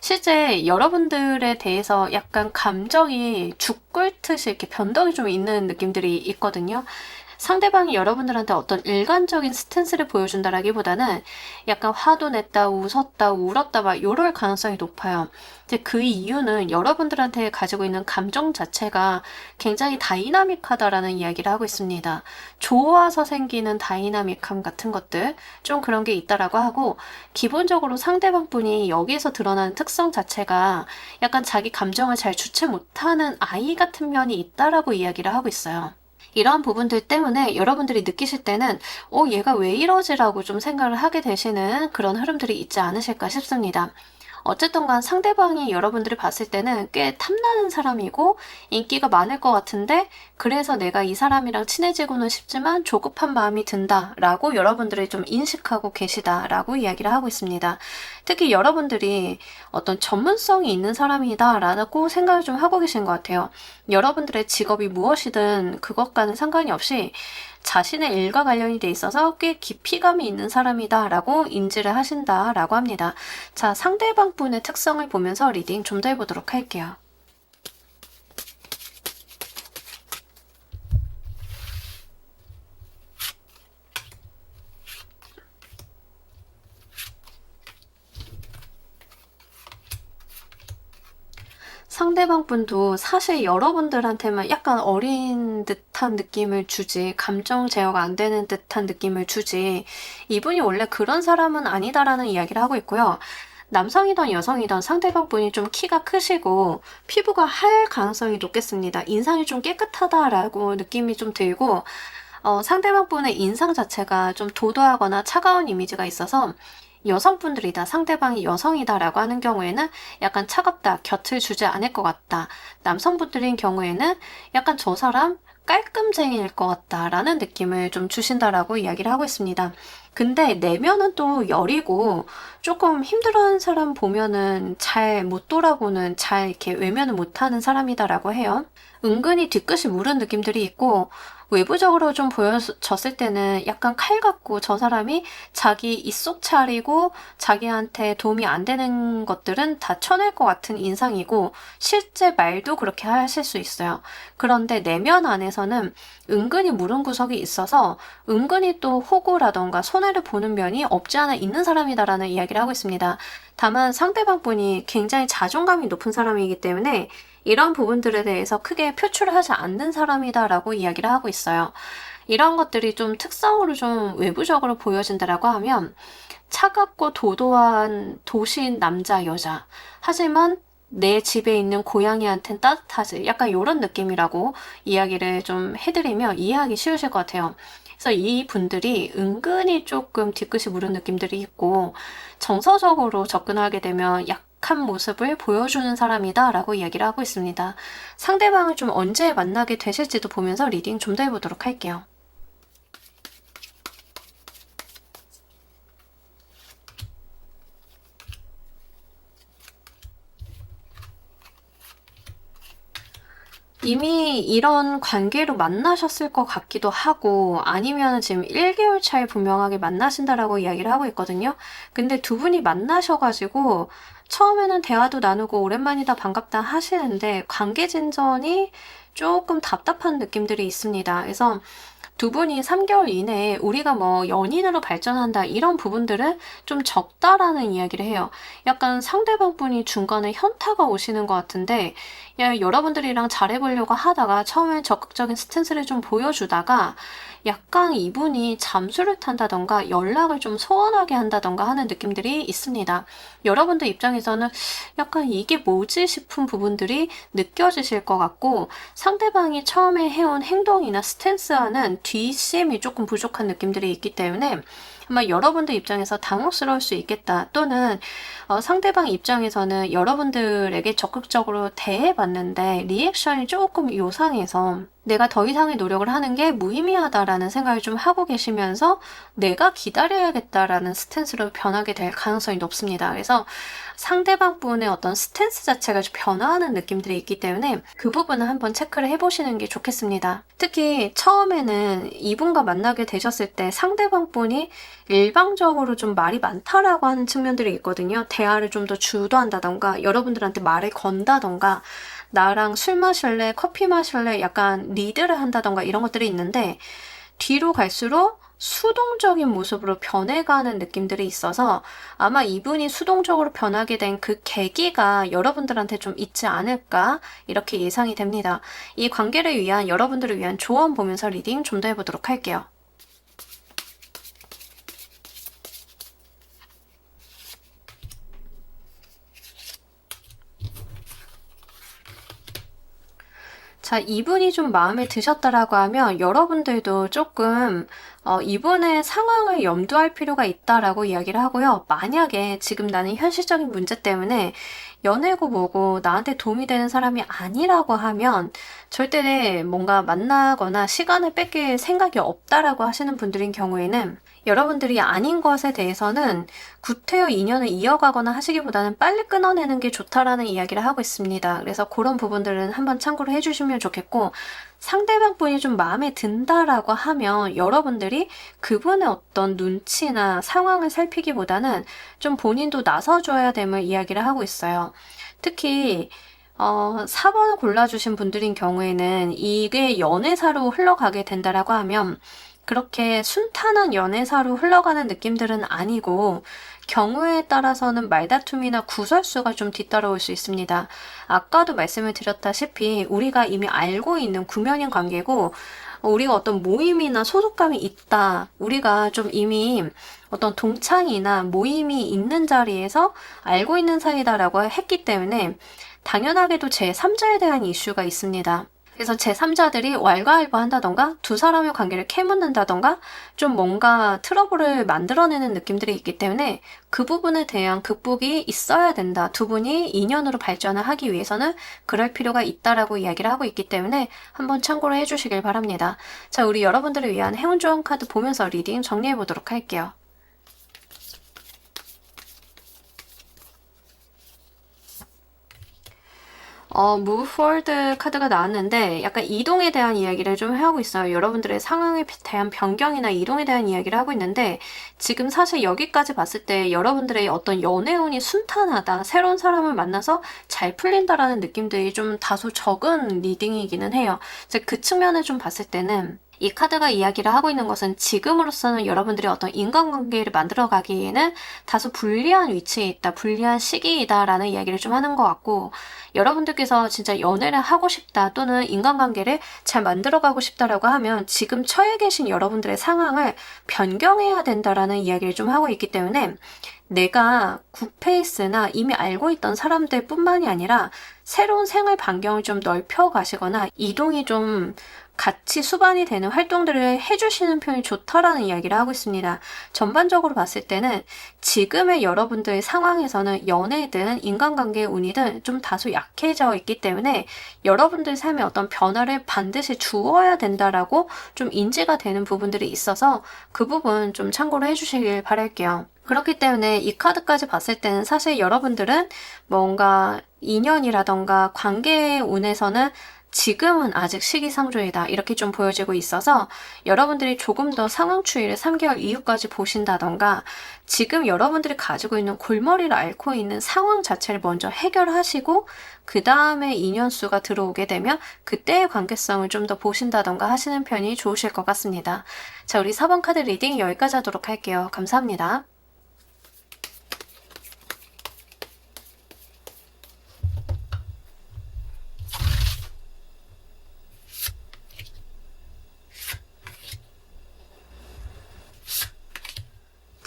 실제 여러분들에 대해서 약간 감정이 죽 끓듯이 이렇게 변덕이 좀 있는 느낌들이 있거든요. 상대방이 여러분들한테 어떤 일관적인 스탠스를 보여준다라기보다는 약간 화도 냈다, 웃었다, 울었다 막 이럴 가능성이 높아요. 이제 그 이유는 여러분들한테 가지고 있는 감정 자체가 굉장히 다이나믹하다라는 이야기를 하고 있습니다. 좋아서 생기는 다이나믹함 같은 것들 좀 그런 게 있다라고 하고 기본적으로 상대방 분이 여기에서 드러나는 특성 자체가 약간 자기 감정을 잘 주체 못하는 아이 같은 면이 있다라고 이야기를 하고 있어요. 이러한 부분들 때문에 여러분들이 느끼실 때는 얘가 왜 이러지라고 좀 생각을 하게 되시는 그런 흐름들이 있지 않으실까 싶습니다. 어쨌든 간 상대방이 여러분들이 봤을 때는 꽤 탐나는 사람이고 인기가 많을 것 같은데 그래서 내가 이 사람이랑 친해지고는 싶지만 조급한 마음이 든다라고 여러분들이 좀 인식하고 계시다라고 이야기를 하고 있습니다. 특히 여러분들이 어떤 전문성이 있는 사람이다라고 생각을 좀 하고 계신 것 같아요. 여러분들의 직업이 무엇이든 그것과는 상관이 없이 자신의 일과 관련이 돼 있어서 꽤 깊이감이 있는 사람이다라고 인지를 하신다라고 합니다. 자, 상대방 분의 특성을 보면서 리딩 좀 더 해보도록 할게요. 상대방 분도 사실 여러분들한테만 약간 어린 듯한 느낌을 주지, 감정 제어가 안 되는 듯한 느낌을 주지, 이분이 원래 그런 사람은 아니다라는 이야기를 하고 있고요. 남성이든 여성이든 상대방 분이 좀 키가 크시고 피부가 하얄 가능성이 높겠습니다. 인상이 좀 깨끗하다라고 느낌이 좀 들고, 상대방 분의 인상 자체가 좀 도도하거나 차가운 이미지가 있어서 여성분들이다, 상대방이 여성이다라고 하는 경우에는 약간 차갑다, 곁을 주지 않을 것 같다. 남성분들인 경우에는 약간 저 사람 깔끔쟁이일 것 같다라는 느낌을 좀 주신다라고 이야기를 하고 있습니다. 근데 내면은 또 여리고 조금 힘들어하는 사람 보면은 잘 못 돌아보는, 잘 이렇게 외면을 못하는 사람이다라고 해요. 은근히 뒤끝이 무른 느낌들이 있고 외부적으로 좀 보여졌을 때는 약간 칼 같고 저 사람이 자기 입속 차리고 자기한테 도움이 안 되는 것들은 다 쳐낼 것 같은 인상이고 실제 말도 그렇게 하실 수 있어요. 그런데 내면 안에서는 은근히 무른 구석이 있어서 은근히 또 호구라던가 손해를 보는 면이 없지 않아 있는 사람이다라는 이야기를 하고 있습니다. 다만 상대방 분이 굉장히 자존감이 높은 사람이기 때문에 이런 부분들에 대해서 크게 표출을 하지 않는 사람이다라고 이야기를 하고 있어요. 이런 것들이 좀 특성으로 좀 외부적으로 보여진다라고 하면 차갑고 도도한 도시인 남자, 여자. 하지만 내 집에 있는 고양이한텐 따뜻하지. 약간 이런 느낌이라고 이야기를 좀 해드리면 이해하기 쉬우실 것 같아요. 그래서 이 분들이 은근히 조금 뒤끝이 무른 느낌들이 있고 정서적으로 접근하게 되면 약한 모습을 보여주는 사람이다 라고 이야기를 하고 있습니다. 상대방을 좀 언제 만나게 되실지도 보면서 리딩 좀 더 해보도록 할게요. 이미 이런 관계로 만나셨을 것 같기도 하고 아니면 지금 1개월 차에 분명하게 만나신다라고 이야기를 하고 있거든요. 근데 두 분이 만나셔가지고 처음에는 대화도 나누고 오랜만이다 반갑다 하시는데 관계 진전이 조금 답답한 느낌들이 있습니다. 그래서 두 분이 3개월 이내에 우리가 뭐 연인으로 발전한다 이런 부분들은 좀 적다라는 이야기를 해요. 약간 상대방 분이 중간에 현타가 오시는 것 같은데 야, 여러분들이랑 잘해보려고 하다가 처음엔 적극적인 스탠스를 좀 보여주다가 약간 이분이 잠수를 탄다던가 연락을 좀 소원하게 한다던가 하는 느낌들이 있습니다. 여러분들 입장에서는 약간 이게 뭐지 싶은 부분들이 느껴지실 것 같고, 상대방이 처음에 해온 행동이나 스탠스와는 뒷심이 조금 부족한 느낌들이 있기 때문에 아마 여러분들 입장에서 당혹스러울 수 있겠다, 또는 상대방 입장에서는 여러분들에게 적극적으로 대해봤는데 리액션이 조금 요상해서 내가 더 이상의 노력을 하는 게 무의미하다라는 생각을 좀 하고 계시면서 내가 기다려야겠다라는 스탠스로 변하게 될 가능성이 높습니다. 그래서 상대방 분의 어떤 스탠스 자체가 좀 변화하는 느낌들이 있기 때문에 그 부분은 한번 체크를 해보시는 게 좋겠습니다. 특히 처음에는 이분과 만나게 되셨을 때 상대방 분이 일방적으로 좀 말이 많다라고 하는 측면들이 있거든요. 대화를 좀 더 주도한다던가 여러분들한테 말을 건다던가 나랑 술 마실래, 커피 마실래, 약간 리드를 한다던가 이런 것들이 있는데, 뒤로 갈수록 수동적인 모습으로 변해가는 느낌들이 있어서 아마 이분이 수동적으로 변하게 된 그 계기가 여러분들한테 좀 있지 않을까, 이렇게 예상이 됩니다. 이 관계를 위한, 여러분들을 위한 조언 보면서 리딩 좀 더 해보도록 할게요. 자, 이분이 좀 마음에 드셨다라고 하면 여러분들도 조금 이분의 상황을 염두할 필요가 있다라고 이야기를 하고요. 만약에 지금 나는 현실적인 문제 때문에 연애고 뭐고 나한테 도움이 되는 사람이 아니라고 하면 절대 뭔가 만나거나 시간을 뺏길 생각이 없다라고 하시는 분들인 경우에는, 여러분들이 아닌 것에 대해서는 구태여 인연을 이어가거나 하시기보다는 빨리 끊어내는 게 좋다라는 이야기를 하고 있습니다. 그래서 그런 부분들은 한번 참고를 해주시면 좋겠고, 상대방 분이 좀 마음에 든다라고 하면 여러분들이 그분의 어떤 눈치나 상황을 살피기보다는 좀 본인도 나서줘야 됨을 이야기를 하고 있어요. 특히 4번을 골라주신 분들인 경우에는 이게 연애사로 흘러가게 된다라고 하면 그렇게 순탄한 연애사로 흘러가는 느낌들은 아니고, 경우에 따라서는 말다툼이나 구설수가 좀 뒤따라올 수 있습니다. 아까도 말씀을 드렸다시피 우리가 이미 알고 있는 구면인 관계고, 우리가 어떤 모임이나 소속감이 있다, 우리가 좀 이미 어떤 동창이나 모임이 있는 자리에서 알고 있는 사이다라고 했기 때문에 당연하게도 제3자에 대한 이슈가 있습니다. 그래서 제3자들이 왈가왈부한다던가 두 사람의 관계를 캐묻는다던가 좀 뭔가 트러블을 만들어내는 느낌들이 있기 때문에 그 부분에 대한 극복이 있어야 된다. 두 분이 인연으로 발전을 하기 위해서는 그럴 필요가 있다라고 이야기를 하고 있기 때문에 한번 참고를 해주시길 바랍니다. 자, 우리 여러분들을 위한 행운조언 카드 보면서 리딩 정리해 보도록 할게요. Move Forward 카드가 나왔는데 약간 이동에 대한 이야기를 좀 하고 있어요. 여러분들의 상황에 대한 변경이나 이동에 대한 이야기를 하고 있는데, 지금 사실 여기까지 봤을 때 여러분들의 어떤 연애운이 순탄하다, 새로운 사람을 만나서 잘 풀린다라는 느낌들이 좀 다소 적은 리딩이기는 해요. 그 측면을 좀 봤을 때는 이 카드가 이야기를 하고 있는 것은 지금으로서는 여러분들이 어떤 인간관계를 만들어가기에는 다소 불리한 위치에 있다, 불리한 시기이다라는 이야기를 좀 하는 것 같고, 여러분들께서 진짜 연애를 하고 싶다 또는 인간관계를 잘 만들어가고 싶다라고 하면 지금 처해 계신 여러분들의 상황을 변경해야 된다라는 이야기를 좀 하고 있기 때문에, 내가 굿페이스나 이미 알고 있던 사람들 뿐만이 아니라 새로운 생활 반경을 좀 넓혀 가시거나 이동이 좀 같이 수반이 되는 활동들을 해주시는 편이 좋다라는 이야기를 하고 있습니다. 전반적으로 봤을 때는 지금의 여러분들의 상황에서는 연애든 인간관계의 운이든 좀 다소 약해져 있기 때문에 여러분들 삶에 어떤 변화를 반드시 주어야 된다라고 좀 인지가 되는 부분들이 있어서 그 부분 좀 참고를 해주시길 바랄게요. 그렇기 때문에 이 카드까지 봤을 때는 사실 여러분들은 뭔가 인연이라던가 관계의 운에서는 지금은 아직 시기상조이다, 이렇게 좀 보여지고 있어서 여러분들이 조금 더 상황 추이를 3개월 이후까지 보신다던가 지금 여러분들이 가지고 있는 골머리를 앓고 있는 상황 자체를 먼저 해결하시고 그 다음에 인연수가 들어오게 되면 그때의 관계성을 좀 더 보신다던가 하시는 편이 좋으실 것 같습니다. 자, 우리 4번 카드 리딩 여기까지 하도록 할게요. 감사합니다.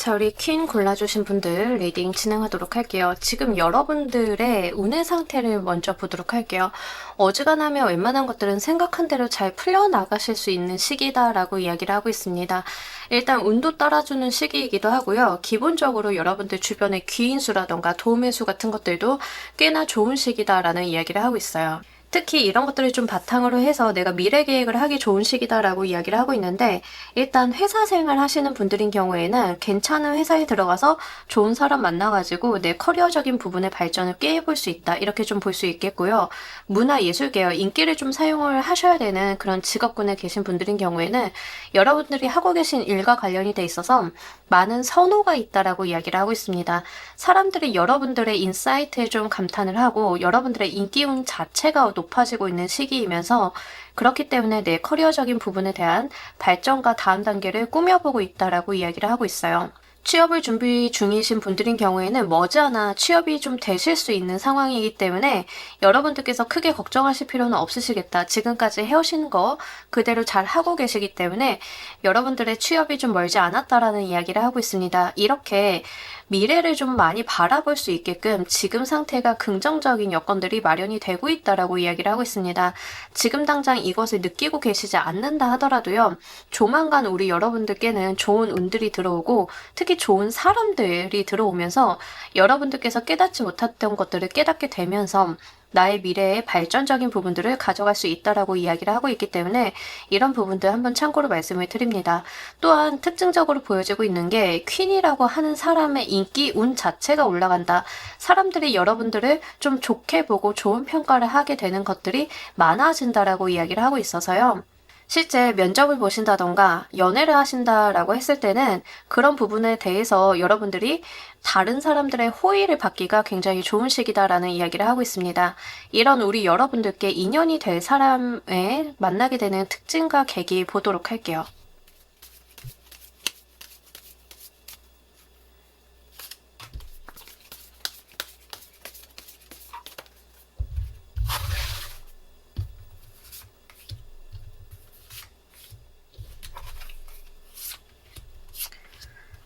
자, 우리 퀸 골라주신 분들 리딩 진행하도록 할게요. 지금 여러분들의 운의 상태를 먼저 보도록 할게요. 어지간하면 웬만한 것들은 생각한 대로 잘 풀려나가실 수 있는 시기다라고 이야기를 하고 있습니다. 일단 운도 따라주는 시기이기도 하고요. 기본적으로 여러분들 주변의 귀인수라던가 도움의 수 같은 것들도 꽤나 좋은 시기다라는 이야기를 하고 있어요. 특히 이런 것들을 좀 바탕으로 해서 내가 미래 계획을 하기 좋은 시기다라고 이야기를 하고 있는데, 일단 회사 생활 하시는 분들인 경우에는 괜찮은 회사에 들어가서 좋은 사람 만나가지고 내 커리어적인 부분의 발전을 꾀해볼 수 있다, 이렇게 좀 볼 수 있겠고요. 문화예술계열 인기를 좀 사용을 하셔야 되는 그런 직업군에 계신 분들인 경우에는 여러분들이 하고 계신 일과 관련이 돼 있어서 많은 선호가 있다라고 이야기를 하고 있습니다. 사람들이 여러분들의 인사이트에 좀 감탄을 하고 여러분들의 인기운 자체가 높아지고 있는 시기이면서, 그렇기 때문에 내 커리어적인 부분에 대한 발전과 다음 단계를 꾸며보고 있다라고 이야기를 하고 있어요. 취업을 준비 중이신 분들인 경우에는 머지않아 취업이 좀 되실 수 있는 상황이기 때문에 여러분들께서 크게 걱정하실 필요는 없으시겠다. 지금까지 해오신 거 그대로 잘 하고 계시기 때문에 여러분들의 취업이 좀 멀지 않았다라는 이야기를 하고 있습니다. 이렇게 미래를 좀 많이 바라볼 수 있게끔 지금 상태가 긍정적인 여건들이 마련이 되고 있다라고 이야기를 하고 있습니다. 지금 당장 이것을 느끼고 계시지 않는다 하더라도요, 조만간 우리 여러분들께는 좋은 운들이 들어오고 특히 좋은 사람들이 들어오면서 여러분들께서 깨닫지 못했던 것들을 깨닫게 되면서 나의 미래의 발전적인 부분들을 가져갈 수 있다라고 이야기를 하고 있기 때문에 이런 부분들 한번 참고로 말씀을 드립니다. 또한 특징적으로 보여지고 있는 게 퀸이라고 하는 사람의 인기 운 자체가 올라간다. 사람들이 여러분들을 좀 좋게 보고 좋은 평가를 하게 되는 것들이 많아진다라고 이야기를 하고 있어서요. 실제 면접을 보신다던가 연애를 하신다라고 했을 때는 그런 부분에 대해서 여러분들이 다른 사람들의 호의를 받기가 굉장히 좋은 시기다라는 이야기를 하고 있습니다. 이런 우리 여러분들께 인연이 될 사람을 만나게 되는 특징과 계기 보도록 할게요.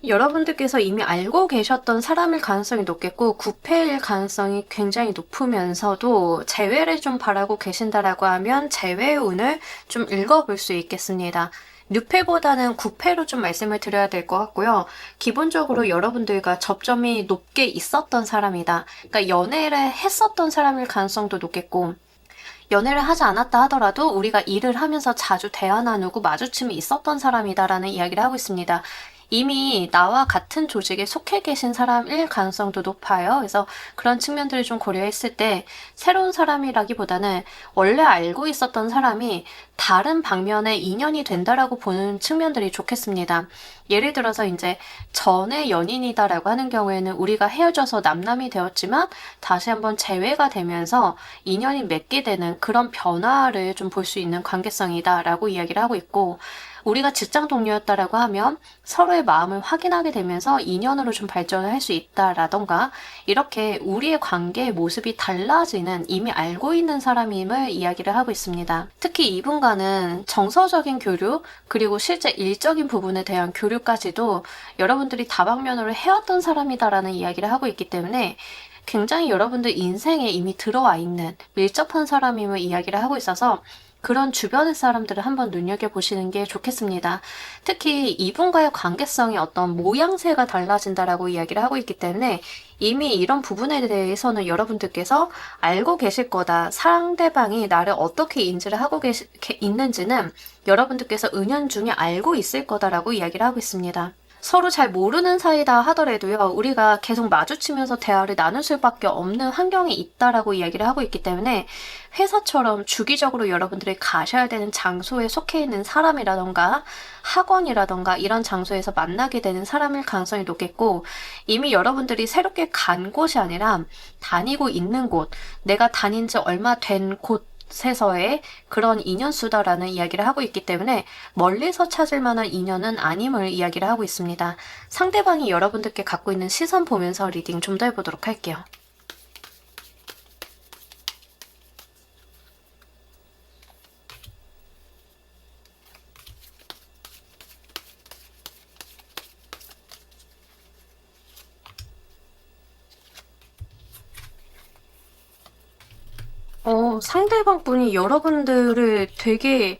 여러분들께서 이미 알고 계셨던 사람일 가능성이 높겠고, 구패일 가능성이 굉장히 높으면서도 재회를 좀 바라고 계신다라고 하면 재회의 운을 좀 읽어볼 수 있겠습니다. 뉴패보다는 구패로 좀 말씀을 드려야 될 것 같고요. 기본적으로 여러분들과 접점이 높게 있었던 사람이다. 그러니까 연애를 했었던 사람일 가능성도 높겠고, 연애를 하지 않았다 하더라도 우리가 일을 하면서 자주 대화 나누고 마주침이 있었던 사람이다라는 이야기를 하고 있습니다. 이미 나와 같은 조직에 속해 계신 사람일 가능성도 높아요. 그래서 그런 측면들을 좀 고려했을 때 새로운 사람이라기보다는 원래 알고 있었던 사람이 다른 방면의 인연이 된다라고 보는 측면들이 좋겠습니다. 예를 들어서 이제 전의 연인이다라고 하는 경우에는 우리가 헤어져서 남남이 되었지만 다시 한번 재회가 되면서 인연이 맺게 되는 그런 변화를 좀 볼 수 있는 관계성이다라고 이야기를 하고 있고, 우리가 직장 동료였다라고 하면 서로의 마음을 확인하게 되면서 인연으로 좀 발전을 할 수 있다라던가, 이렇게 우리의 관계의 모습이 달라지는 이미 알고 있는 사람임을 이야기를 하고 있습니다. 특히 이분과는 정서적인 교류, 그리고 실제 일적인 부분에 대한 교류까지도 여러분들이 다방면으로 해왔던 사람이다라는 이야기를 하고 있기 때문에 굉장히 여러분들 인생에 이미 들어와 있는 밀접한 사람임을 이야기를 하고 있어서 그런 주변의 사람들을 한번 눈여겨보시는 게 좋겠습니다. 특히 이분과의 관계성이 어떤 모양새가 달라진다라고 이야기를 하고 있기 때문에 이미 이런 부분에 대해서는 여러분들께서 알고 계실 거다. 상대방이 나를 어떻게 인지를 하고 있는지는 여러분들께서 은연중에 알고 있을 거다라고 이야기를 하고 있습니다. 서로 잘 모르는 사이다 하더라도요, 우리가 계속 마주치면서 대화를 나눌 수밖에 없는 환경이 있다라고 이야기를 하고 있기 때문에 회사처럼 주기적으로 여러분들이 가셔야 되는 장소에 속해 있는 사람이라던가 학원이라던가 이런 장소에서 만나게 되는 사람일 가능성이 높겠고, 이미 여러분들이 새롭게 간 곳이 아니라 다니고 있는 곳, 내가 다닌 지 얼마 된 곳, 세서의 그런 인연수다라는 이야기를 하고 있기 때문에 멀리서 찾을 만한 인연은 아님을 이야기를 하고 있습니다. 상대방이 여러분들께 갖고 있는 시선 보면서 리딩 좀 더 해보도록 할게요. 상대방 분이 여러분들을 되게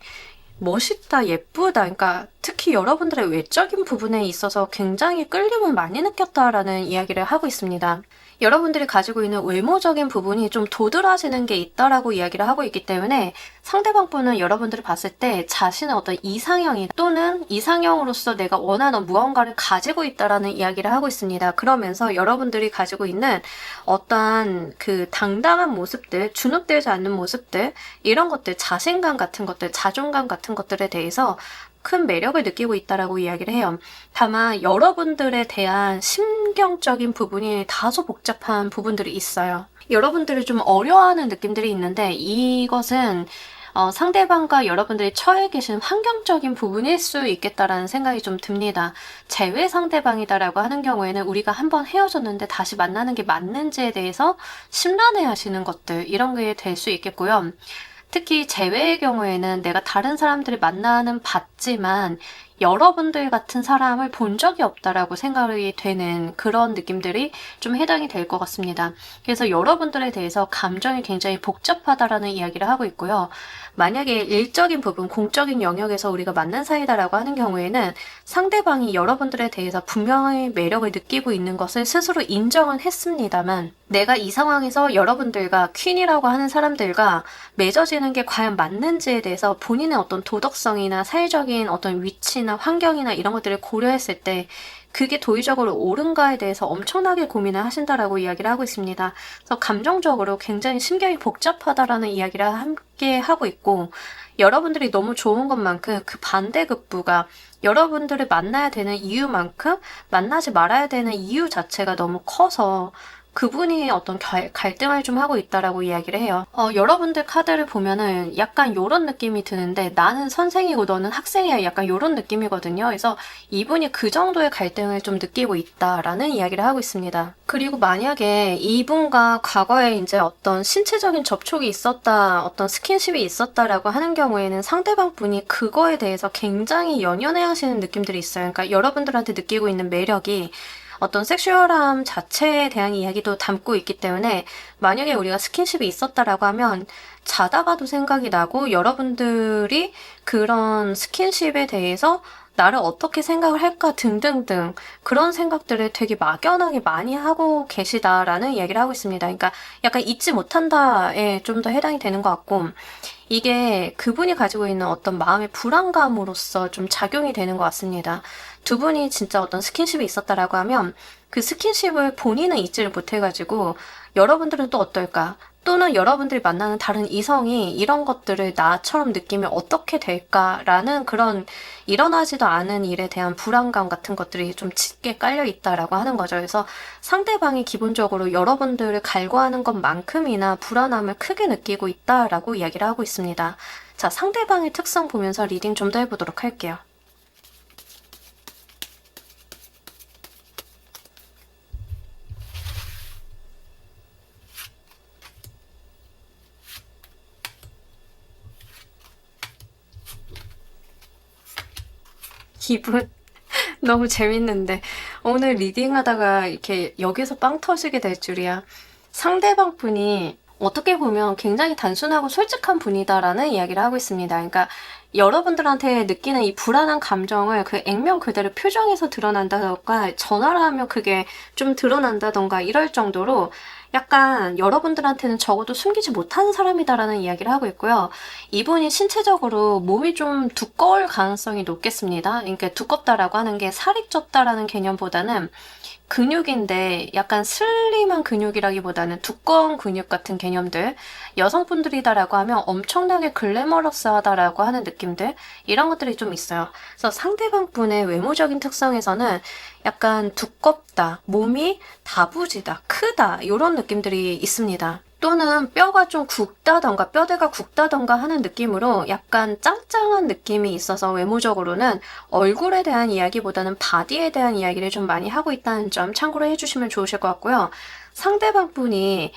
멋있다, 예쁘다. 그러니까 특히 여러분들의 외적인 부분에 있어서 굉장히 끌림을 많이 느꼈다라는 이야기를 하고 있습니다. 여러분들이 가지고 있는 외모적인 부분이 좀 도드라지는 게 있다라고 이야기를 하고 있기 때문에 상대방 분은 여러분들이 봤을 때 자신의 어떤 이상형이 또는 이상형으로서 내가 원하는 무언가를 가지고 있다라는 이야기를 하고 있습니다. 그러면서 여러분들이 가지고 있는 어떠한 그 당당한 모습들, 주눅들지 않는 모습들, 이런 것들, 자신감 같은 것들, 자존감 같은 것들에 대해서 큰 매력을 느끼고 있다라고 이야기를 해요. 다만 여러분들에 대한 심경적인 부분이 다소 복잡한 부분들이 있어요. 여러분들이 좀 어려워하는 느낌들이 있는데 이것은 상대방과 여러분들이 처해 계신 환경적인 부분일 수 있겠다라는 생각이 좀 듭니다. 재회 상대방이다라고 하는 경우에는 우리가 한번 헤어졌는데 다시 만나는 게 맞는지에 대해서 심란해 하시는 것들, 이런 게 될 수 있겠고요. 특히 재회의 경우에는 내가 다른 사람들을 만나는 봤지만 여러분들 같은 사람을 본 적이 없다라고 생각이 되는 그런 느낌들이 좀 해당이 될 것 같습니다. 그래서 여러분들에 대해서 감정이 굉장히 복잡하다라는 이야기를 하고 있고요. 만약에 일적인 부분, 공적인 영역에서 우리가 만난 사이다라고 하는 경우에는 상대방이 여러분들에 대해서 분명히 매력을 느끼고 있는 것을 스스로 인정은 했습니다만 내가 이 상황에서 여러분들과 퀸이라고 하는 사람들과 맺어지는 게 과연 맞는지에 대해서 본인의 어떤 도덕성이나 사회적인 어떤 위치나 환경이나 이런 것들을 고려했을 때 그게 도의적으로 옳은가에 대해서 엄청나게 고민을 하신다라고 이야기를 하고 있습니다. 그래서 감정적으로 굉장히 심경이 복잡하다라는 이야기를 함께 하고 있고 여러분들이 너무 좋은 것만큼 그 반대급부가 여러분들을 만나야 되는 이유만큼 만나지 말아야 되는 이유 자체가 너무 커서 그분이 어떤 갈등을 좀 하고 있다라고 이야기를 해요. 여러분들 카드를 보면은 약간 요런 느낌이 드는데 나는 선생이고 너는 학생이야, 약간 요런 느낌이거든요. 그래서 이분이 그 정도의 갈등을 좀 느끼고 있다라는 이야기를 하고 있습니다. 그리고 만약에 이분과 과거에 이제 어떤 신체적인 접촉이 있었다, 어떤 스킨십이 있었다라고 하는 경우에는 상대방 분이 그거에 대해서 굉장히 연연해 하시는 느낌들이 있어요. 그러니까 여러분들한테 느끼고 있는 매력이 어떤 섹슈얼함 자체에 대한 이야기도 담고 있기 때문에 만약에 우리가 스킨십이 있었다라고 하면 자다가도 생각이 나고 여러분들이 그런 스킨십에 대해서 나를 어떻게 생각을 할까 등등등 그런 생각들을 되게 막연하게 많이 하고 계시다라는 이야기를 하고 있습니다. 그러니까 약간 잊지 못한다에 좀 더 해당이 되는 것 같고 이게 그분이 가지고 있는 어떤 마음의 불안감으로서 좀 작용이 되는 것 같습니다. 두 분이 진짜 어떤 스킨십이 있었다라고 하면 그 스킨십을 본인은 잊지를 못해가지고 여러분들은 또 어떨까? 또는 여러분들이 만나는 다른 이성이 이런 것들을 나처럼 느끼면 어떻게 될까라는 그런 일어나지도 않은 일에 대한 불안감 같은 것들이 좀 짙게 깔려 있다라고 하는 거죠. 그래서 상대방이 기본적으로 여러분들을 갈구하는 것만큼이나 불안함을 크게 느끼고 있다라고 이야기를 하고 있습니다. 자, 상대방의 특성 보면서 리딩 좀 더 해보도록 할게요. 기분 너무 재밌는데 오늘 리딩하다가 이렇게 여기서 빵 터지게 될 줄이야. 상대방 분이 어떻게 보면 굉장히 단순하고 솔직한 분이다라는 이야기를 하고 있습니다. 그러니까 여러분들한테 느끼는 이 불안한 감정을 그 액면 그대로 표정에서 드러난다던가 전화를 하면 그게 좀 드러난다던가 이럴 정도로 약간 여러분들한테는 적어도 숨기지 못하는 사람이다라는 이야기를 하고 있고요. 이분이 신체적으로 몸이 좀 두꺼울 가능성이 높겠습니다. 그러니까 두껍다라고 하는 게 살이 쪘다라는 개념보다는 근육인데 약간 슬림한 근육이라기보다는 두꺼운 근육 같은 개념들, 여성분들이다라고 하면 엄청나게 글래머러스하다라고 하는 느낌들, 이런 것들이 좀 있어요. 그래서 상대방 분의 외모적인 특성에서는 약간 두껍다, 몸이 다부지다, 크다 이런 느낌들이 있습니다. 또는 뼈가 좀 굵다던가 뼈대가 굵다던가 하는 느낌으로 약간 짱짱한 느낌이 있어서 외모적으로는 얼굴에 대한 이야기보다는 바디에 대한 이야기를 좀 많이 하고 있다는 점 참고로 해주시면 좋으실 것 같고요. 상대방 분이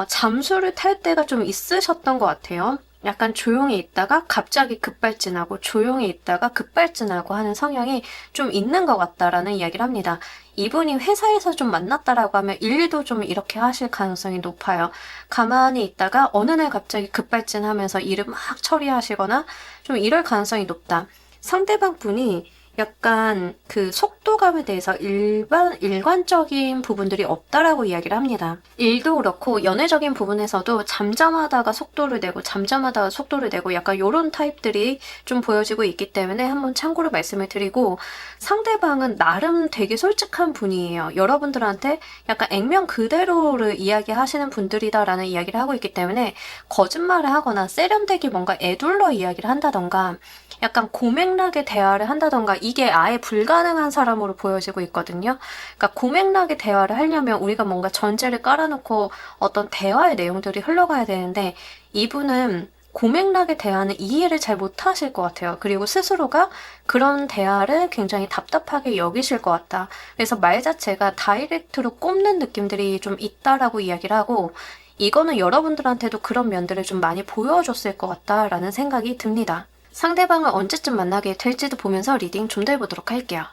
잠수를 탈 때가 좀 있으셨던 것 같아요. 약간 조용히 있다가 갑자기 급발진하고 조용히 있다가 급발진하고 하는 성향이 좀 있는 것 같다라는 이야기를 합니다. 이분이 회사에서 좀 만났다라고 하면 일도 좀 이렇게 하실 가능성이 높아요. 가만히 있다가 어느 날 갑자기 급발진하면서 일을 막 처리하시거나 좀 이럴 가능성이 높다. 상대방 분이 약간 그 속도감에 대해서 일관적인 부분들이 없다라고 이야기를 합니다. 일도 그렇고 연애적인 부분에서도 잠잠하다가 속도를 내고 잠잠하다가 속도를 내고 약간 이런 타입들이 좀 보여지고 있기 때문에 한번 참고로 말씀을 드리고, 상대방은 나름 되게 솔직한 분이에요. 여러분들한테 약간 액면 그대로를 이야기하시는 분들이다라는 이야기를 하고 있기 때문에 거짓말을 하거나 세련되게 뭔가 애둘러 이야기를 한다던가 약간 고맥락의 대화를 한다던가 이게 아예 불가능한 사람으로 보여지고 있거든요. 그러니까 고맥락의 대화를 하려면 우리가 뭔가 전제를 깔아놓고 어떤 대화의 내용들이 흘러가야 되는데, 이분은 고맥락의 대화는 이해를 잘 못하실 것 같아요. 그리고 스스로가 그런 대화를 굉장히 답답하게 여기실 것 같다. 그래서 말 자체가 다이렉트로 꼽는 느낌들이 좀 있다라고 이야기를 하고, 이거는 여러분들한테도 그런 면들을 좀 많이 보여줬을 것 같다라는 생각이 듭니다. 상대방을 언제쯤 만나게 될지도 보면서 리딩 좀 더 해보도록 할게요.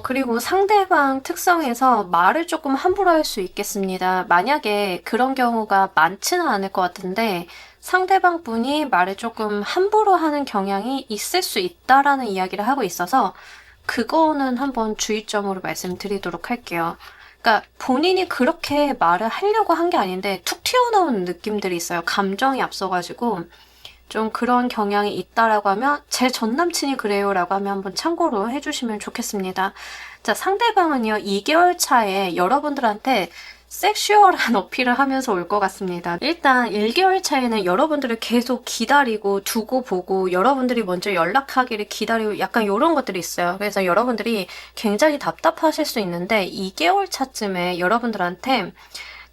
그리고 상대방 특성에서 말을 조금 함부로 할 수 있겠습니다. 만약에 그런 경우가 많지는 않을 것 같은데, 상대방 분이 말을 조금 함부로 하는 경향이 있을 수 있다라는 이야기를 하고 있어서, 그거는 한번 주의점으로 말씀드리도록 할게요. 그러니까 본인이 그렇게 말을 하려고 한 게 아닌데 툭 튀어나오는 느낌들이 있어요. 감정이 앞서가지고 좀 그런 경향이 있다라고 하면, 제 전남친이 그래요라고 하면 한번 참고로 해주시면 좋겠습니다. 자, 상대방은요 2개월 차에 여러분들한테 섹슈얼한 어필을 하면서 올 것 같습니다. 일단 1개월 차에는 여러분들을 계속 기다리고 두고 보고 여러분들이 먼저 연락하기를 기다리고 약간 이런 것들이 있어요. 그래서 여러분들이 굉장히 답답하실 수 있는데 2개월 차쯤에 여러분들한테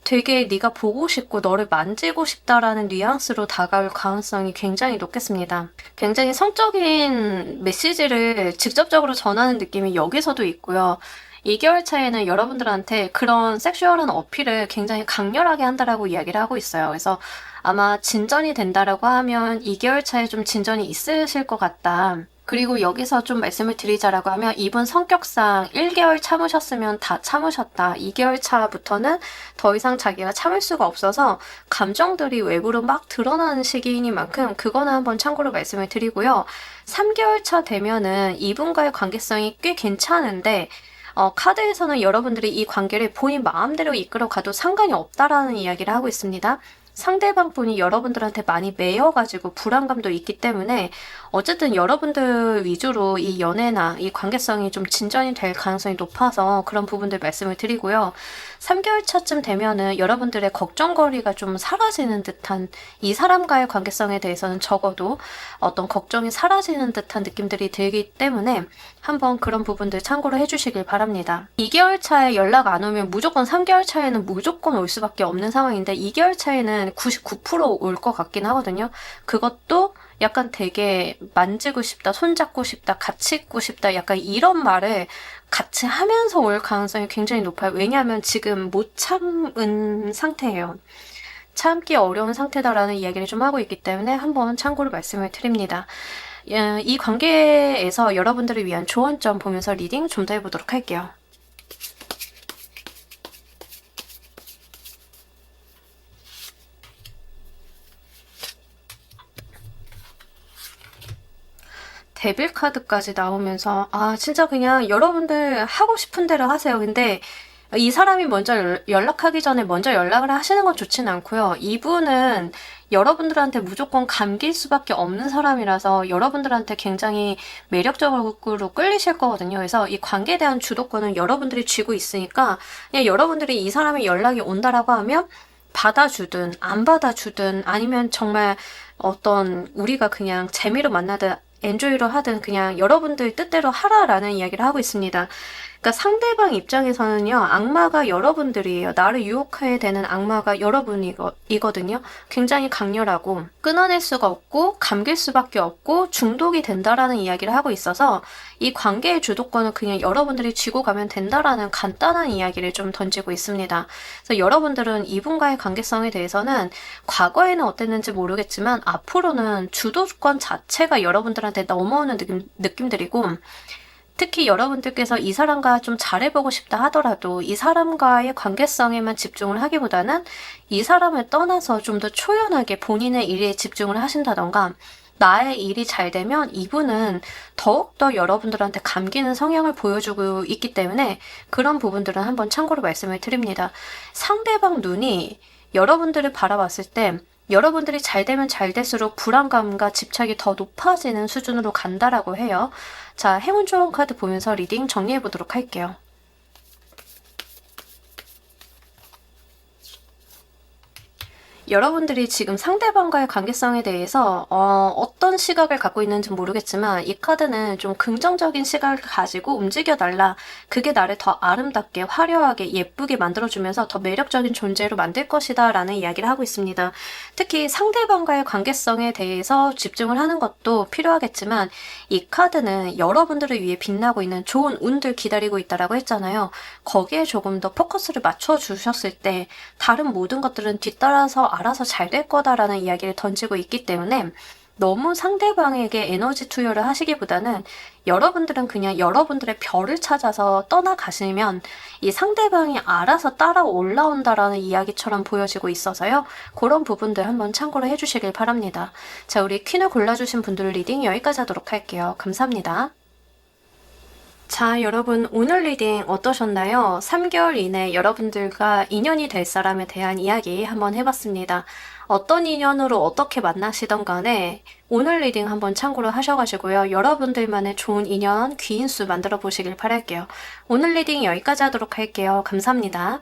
되게 네가 보고 싶고 너를 만지고 싶다라는 뉘앙스로 다가올 가능성이 굉장히 높겠습니다. 굉장히 성적인 메시지를 직접적으로 전하는 느낌이 여기서도 있고요. 2개월 차에는 여러분들한테 그런 섹슈얼한 어필을 굉장히 강렬하게 한다라고 이야기를 하고 있어요. 그래서 아마 진전이 된다라고 하면 2개월 차에 좀 진전이 있으실 것 같다. 그리고 여기서 좀 말씀을 드리자라고 하면, 이분 성격상 1개월 참으셨으면 다 참으셨다. 2개월 차부터는 더 이상 자기가 참을 수가 없어서 감정들이 외부로 막 드러나는 시기이니만큼 그거는 한번 참고로 말씀을 드리고요. 3개월 차 되면은 이분과의 관계성이 꽤 괜찮은데, 카드에서는 여러분들이 이 관계를 본인 마음대로 이끌어가도 상관이 없다라는 이야기를 하고 있습니다. 상대방 분이 여러분들한테 많이 매여가지고 불안감도 있기 때문에 어쨌든 여러분들 위주로 이 연애나 이 관계성이 좀 진전이 될 가능성이 높아서 그런 부분들 말씀을 드리고요. 3개월 차쯤 되면은 여러분들의 걱정거리가 좀 사라지는 듯한, 이 사람과의 관계성에 대해서는 적어도 어떤 걱정이 사라지는 듯한 느낌들이 들기 때문에 한번 그런 부분들 참고로 해주시길 바랍니다. 2개월 차에 연락 안 오면 무조건 3개월 차에는 무조건 올 수밖에 없는 상황인데 2개월 차에는 99%올 것 같긴 하거든요. 그것도 약간 되게 만지고 싶다, 손잡고 싶다, 같이 있고 싶다, 약간 이런 말을 같이 하면서 올 가능성이 굉장히 높아요. 왜냐하면 지금 못 참은 상태예요. 참기 어려운 상태다라는 이야기를 좀 하고 있기 때문에 한번 참고로 말씀을 드립니다. 이 관계에서 여러분들을 위한 조언점 보면서 리딩 좀 더 해보도록 할게요. 데빌 카드까지 나오면서 진짜 그냥 여러분들 하고 싶은 대로 하세요. 근데 이 사람이 먼저 연락하기 전에 먼저 연락을 하시는 건 좋진 않고요. 이분은 여러분들한테 무조건 감길 수밖에 없는 사람이라서 여러분들한테 굉장히 매력적으로 끌리실 거거든요. 그래서 이 관계에 대한 주도권은 여러분들이 쥐고 있으니까 그냥 여러분들이 이 사람이 연락이 온다라고 하면 받아주든 안 받아주든 아니면 정말 어떤 우리가 그냥 재미로 만나든 엔조이로 하든 그냥 여러분들 뜻대로 하라라는 이야기를 하고 있습니다. 그러니까 상대방 입장에서는요, 악마가 여러분들이에요. 나를 유혹해야 되는 악마가 여러분이거든요. 굉장히 강렬하고 끊어낼 수가 없고 감길 수밖에 없고 중독이 된다라는 이야기를 하고 있어서 이 관계의 주도권은 그냥 여러분들이 쥐고 가면 된다라는 간단한 이야기를 좀 던지고 있습니다. 그래서 여러분들은 이분과의 관계성에 대해서는 과거에는 어땠는지 모르겠지만 앞으로는 주도권 자체가 여러분들한테 넘어오는 느낌들이고, 특히 여러분들께서 이 사람과 좀 잘해보고 싶다 하더라도 이 사람과의 관계성에만 집중을 하기보다는 이 사람을 떠나서 좀 더 초연하게 본인의 일에 집중을 하신다던가, 나의 일이 잘 되면 이분은 더욱더 여러분들한테 감기는 성향을 보여주고 있기 때문에 그런 부분들은 한번 참고로 말씀을 드립니다. 상대방 눈이 여러분들을 바라봤을 때 여러분들이 잘 되면 잘 될수록 불안감과 집착이 더 높아지는 수준으로 간다라고 해요. 자, 행운 좋은 카드 보면서 리딩 정리해 보도록 할게요. 여러분들이 지금 상대방과의 관계성에 대해서 어떤 시각을 갖고 있는지 모르겠지만 이 카드는 좀 긍정적인 시각을 가지고 움직여달라. 그게 나를 더 아름답게 화려하게 예쁘게 만들어주면서 더 매력적인 존재로 만들 것이다 라는 이야기를 하고 있습니다. 특히 상대방과의 관계성에 대해서 집중을 하는 것도 필요하겠지만 이 카드는 여러분들을 위해 빛나고 있는 좋은 운들 기다리고 있다라고 했잖아요. 거기에 조금 더 포커스를 맞춰주셨을 때 다른 모든 것들은 뒤따라서 알아서 잘 될 거다라는 이야기를 던지고 있기 때문에 너무 상대방에게 에너지 투여를 하시기보다는 여러분들은 그냥 여러분들의 별을 찾아서 떠나가시면 이 상대방이 알아서 따라 올라온다라는 이야기처럼 보여지고 있어서요. 그런 부분들 한번 참고를 해주시길 바랍니다. 자, 우리 퀸을 골라주신 분들 리딩 여기까지 하도록 할게요. 감사합니다. 자, 여러분 오늘 리딩 어떠셨나요? 3개월 이내 여러분들과 인연이 될 사람에 대한 이야기 한번 해봤습니다. 어떤 인연으로 어떻게 만나시던 간에 오늘 리딩 한번 참고로 하셔가지고요. 여러분들만의 좋은 인연, 귀인수 만들어 보시길 바랄게요. 오늘 리딩 여기까지 하도록 할게요. 감사합니다.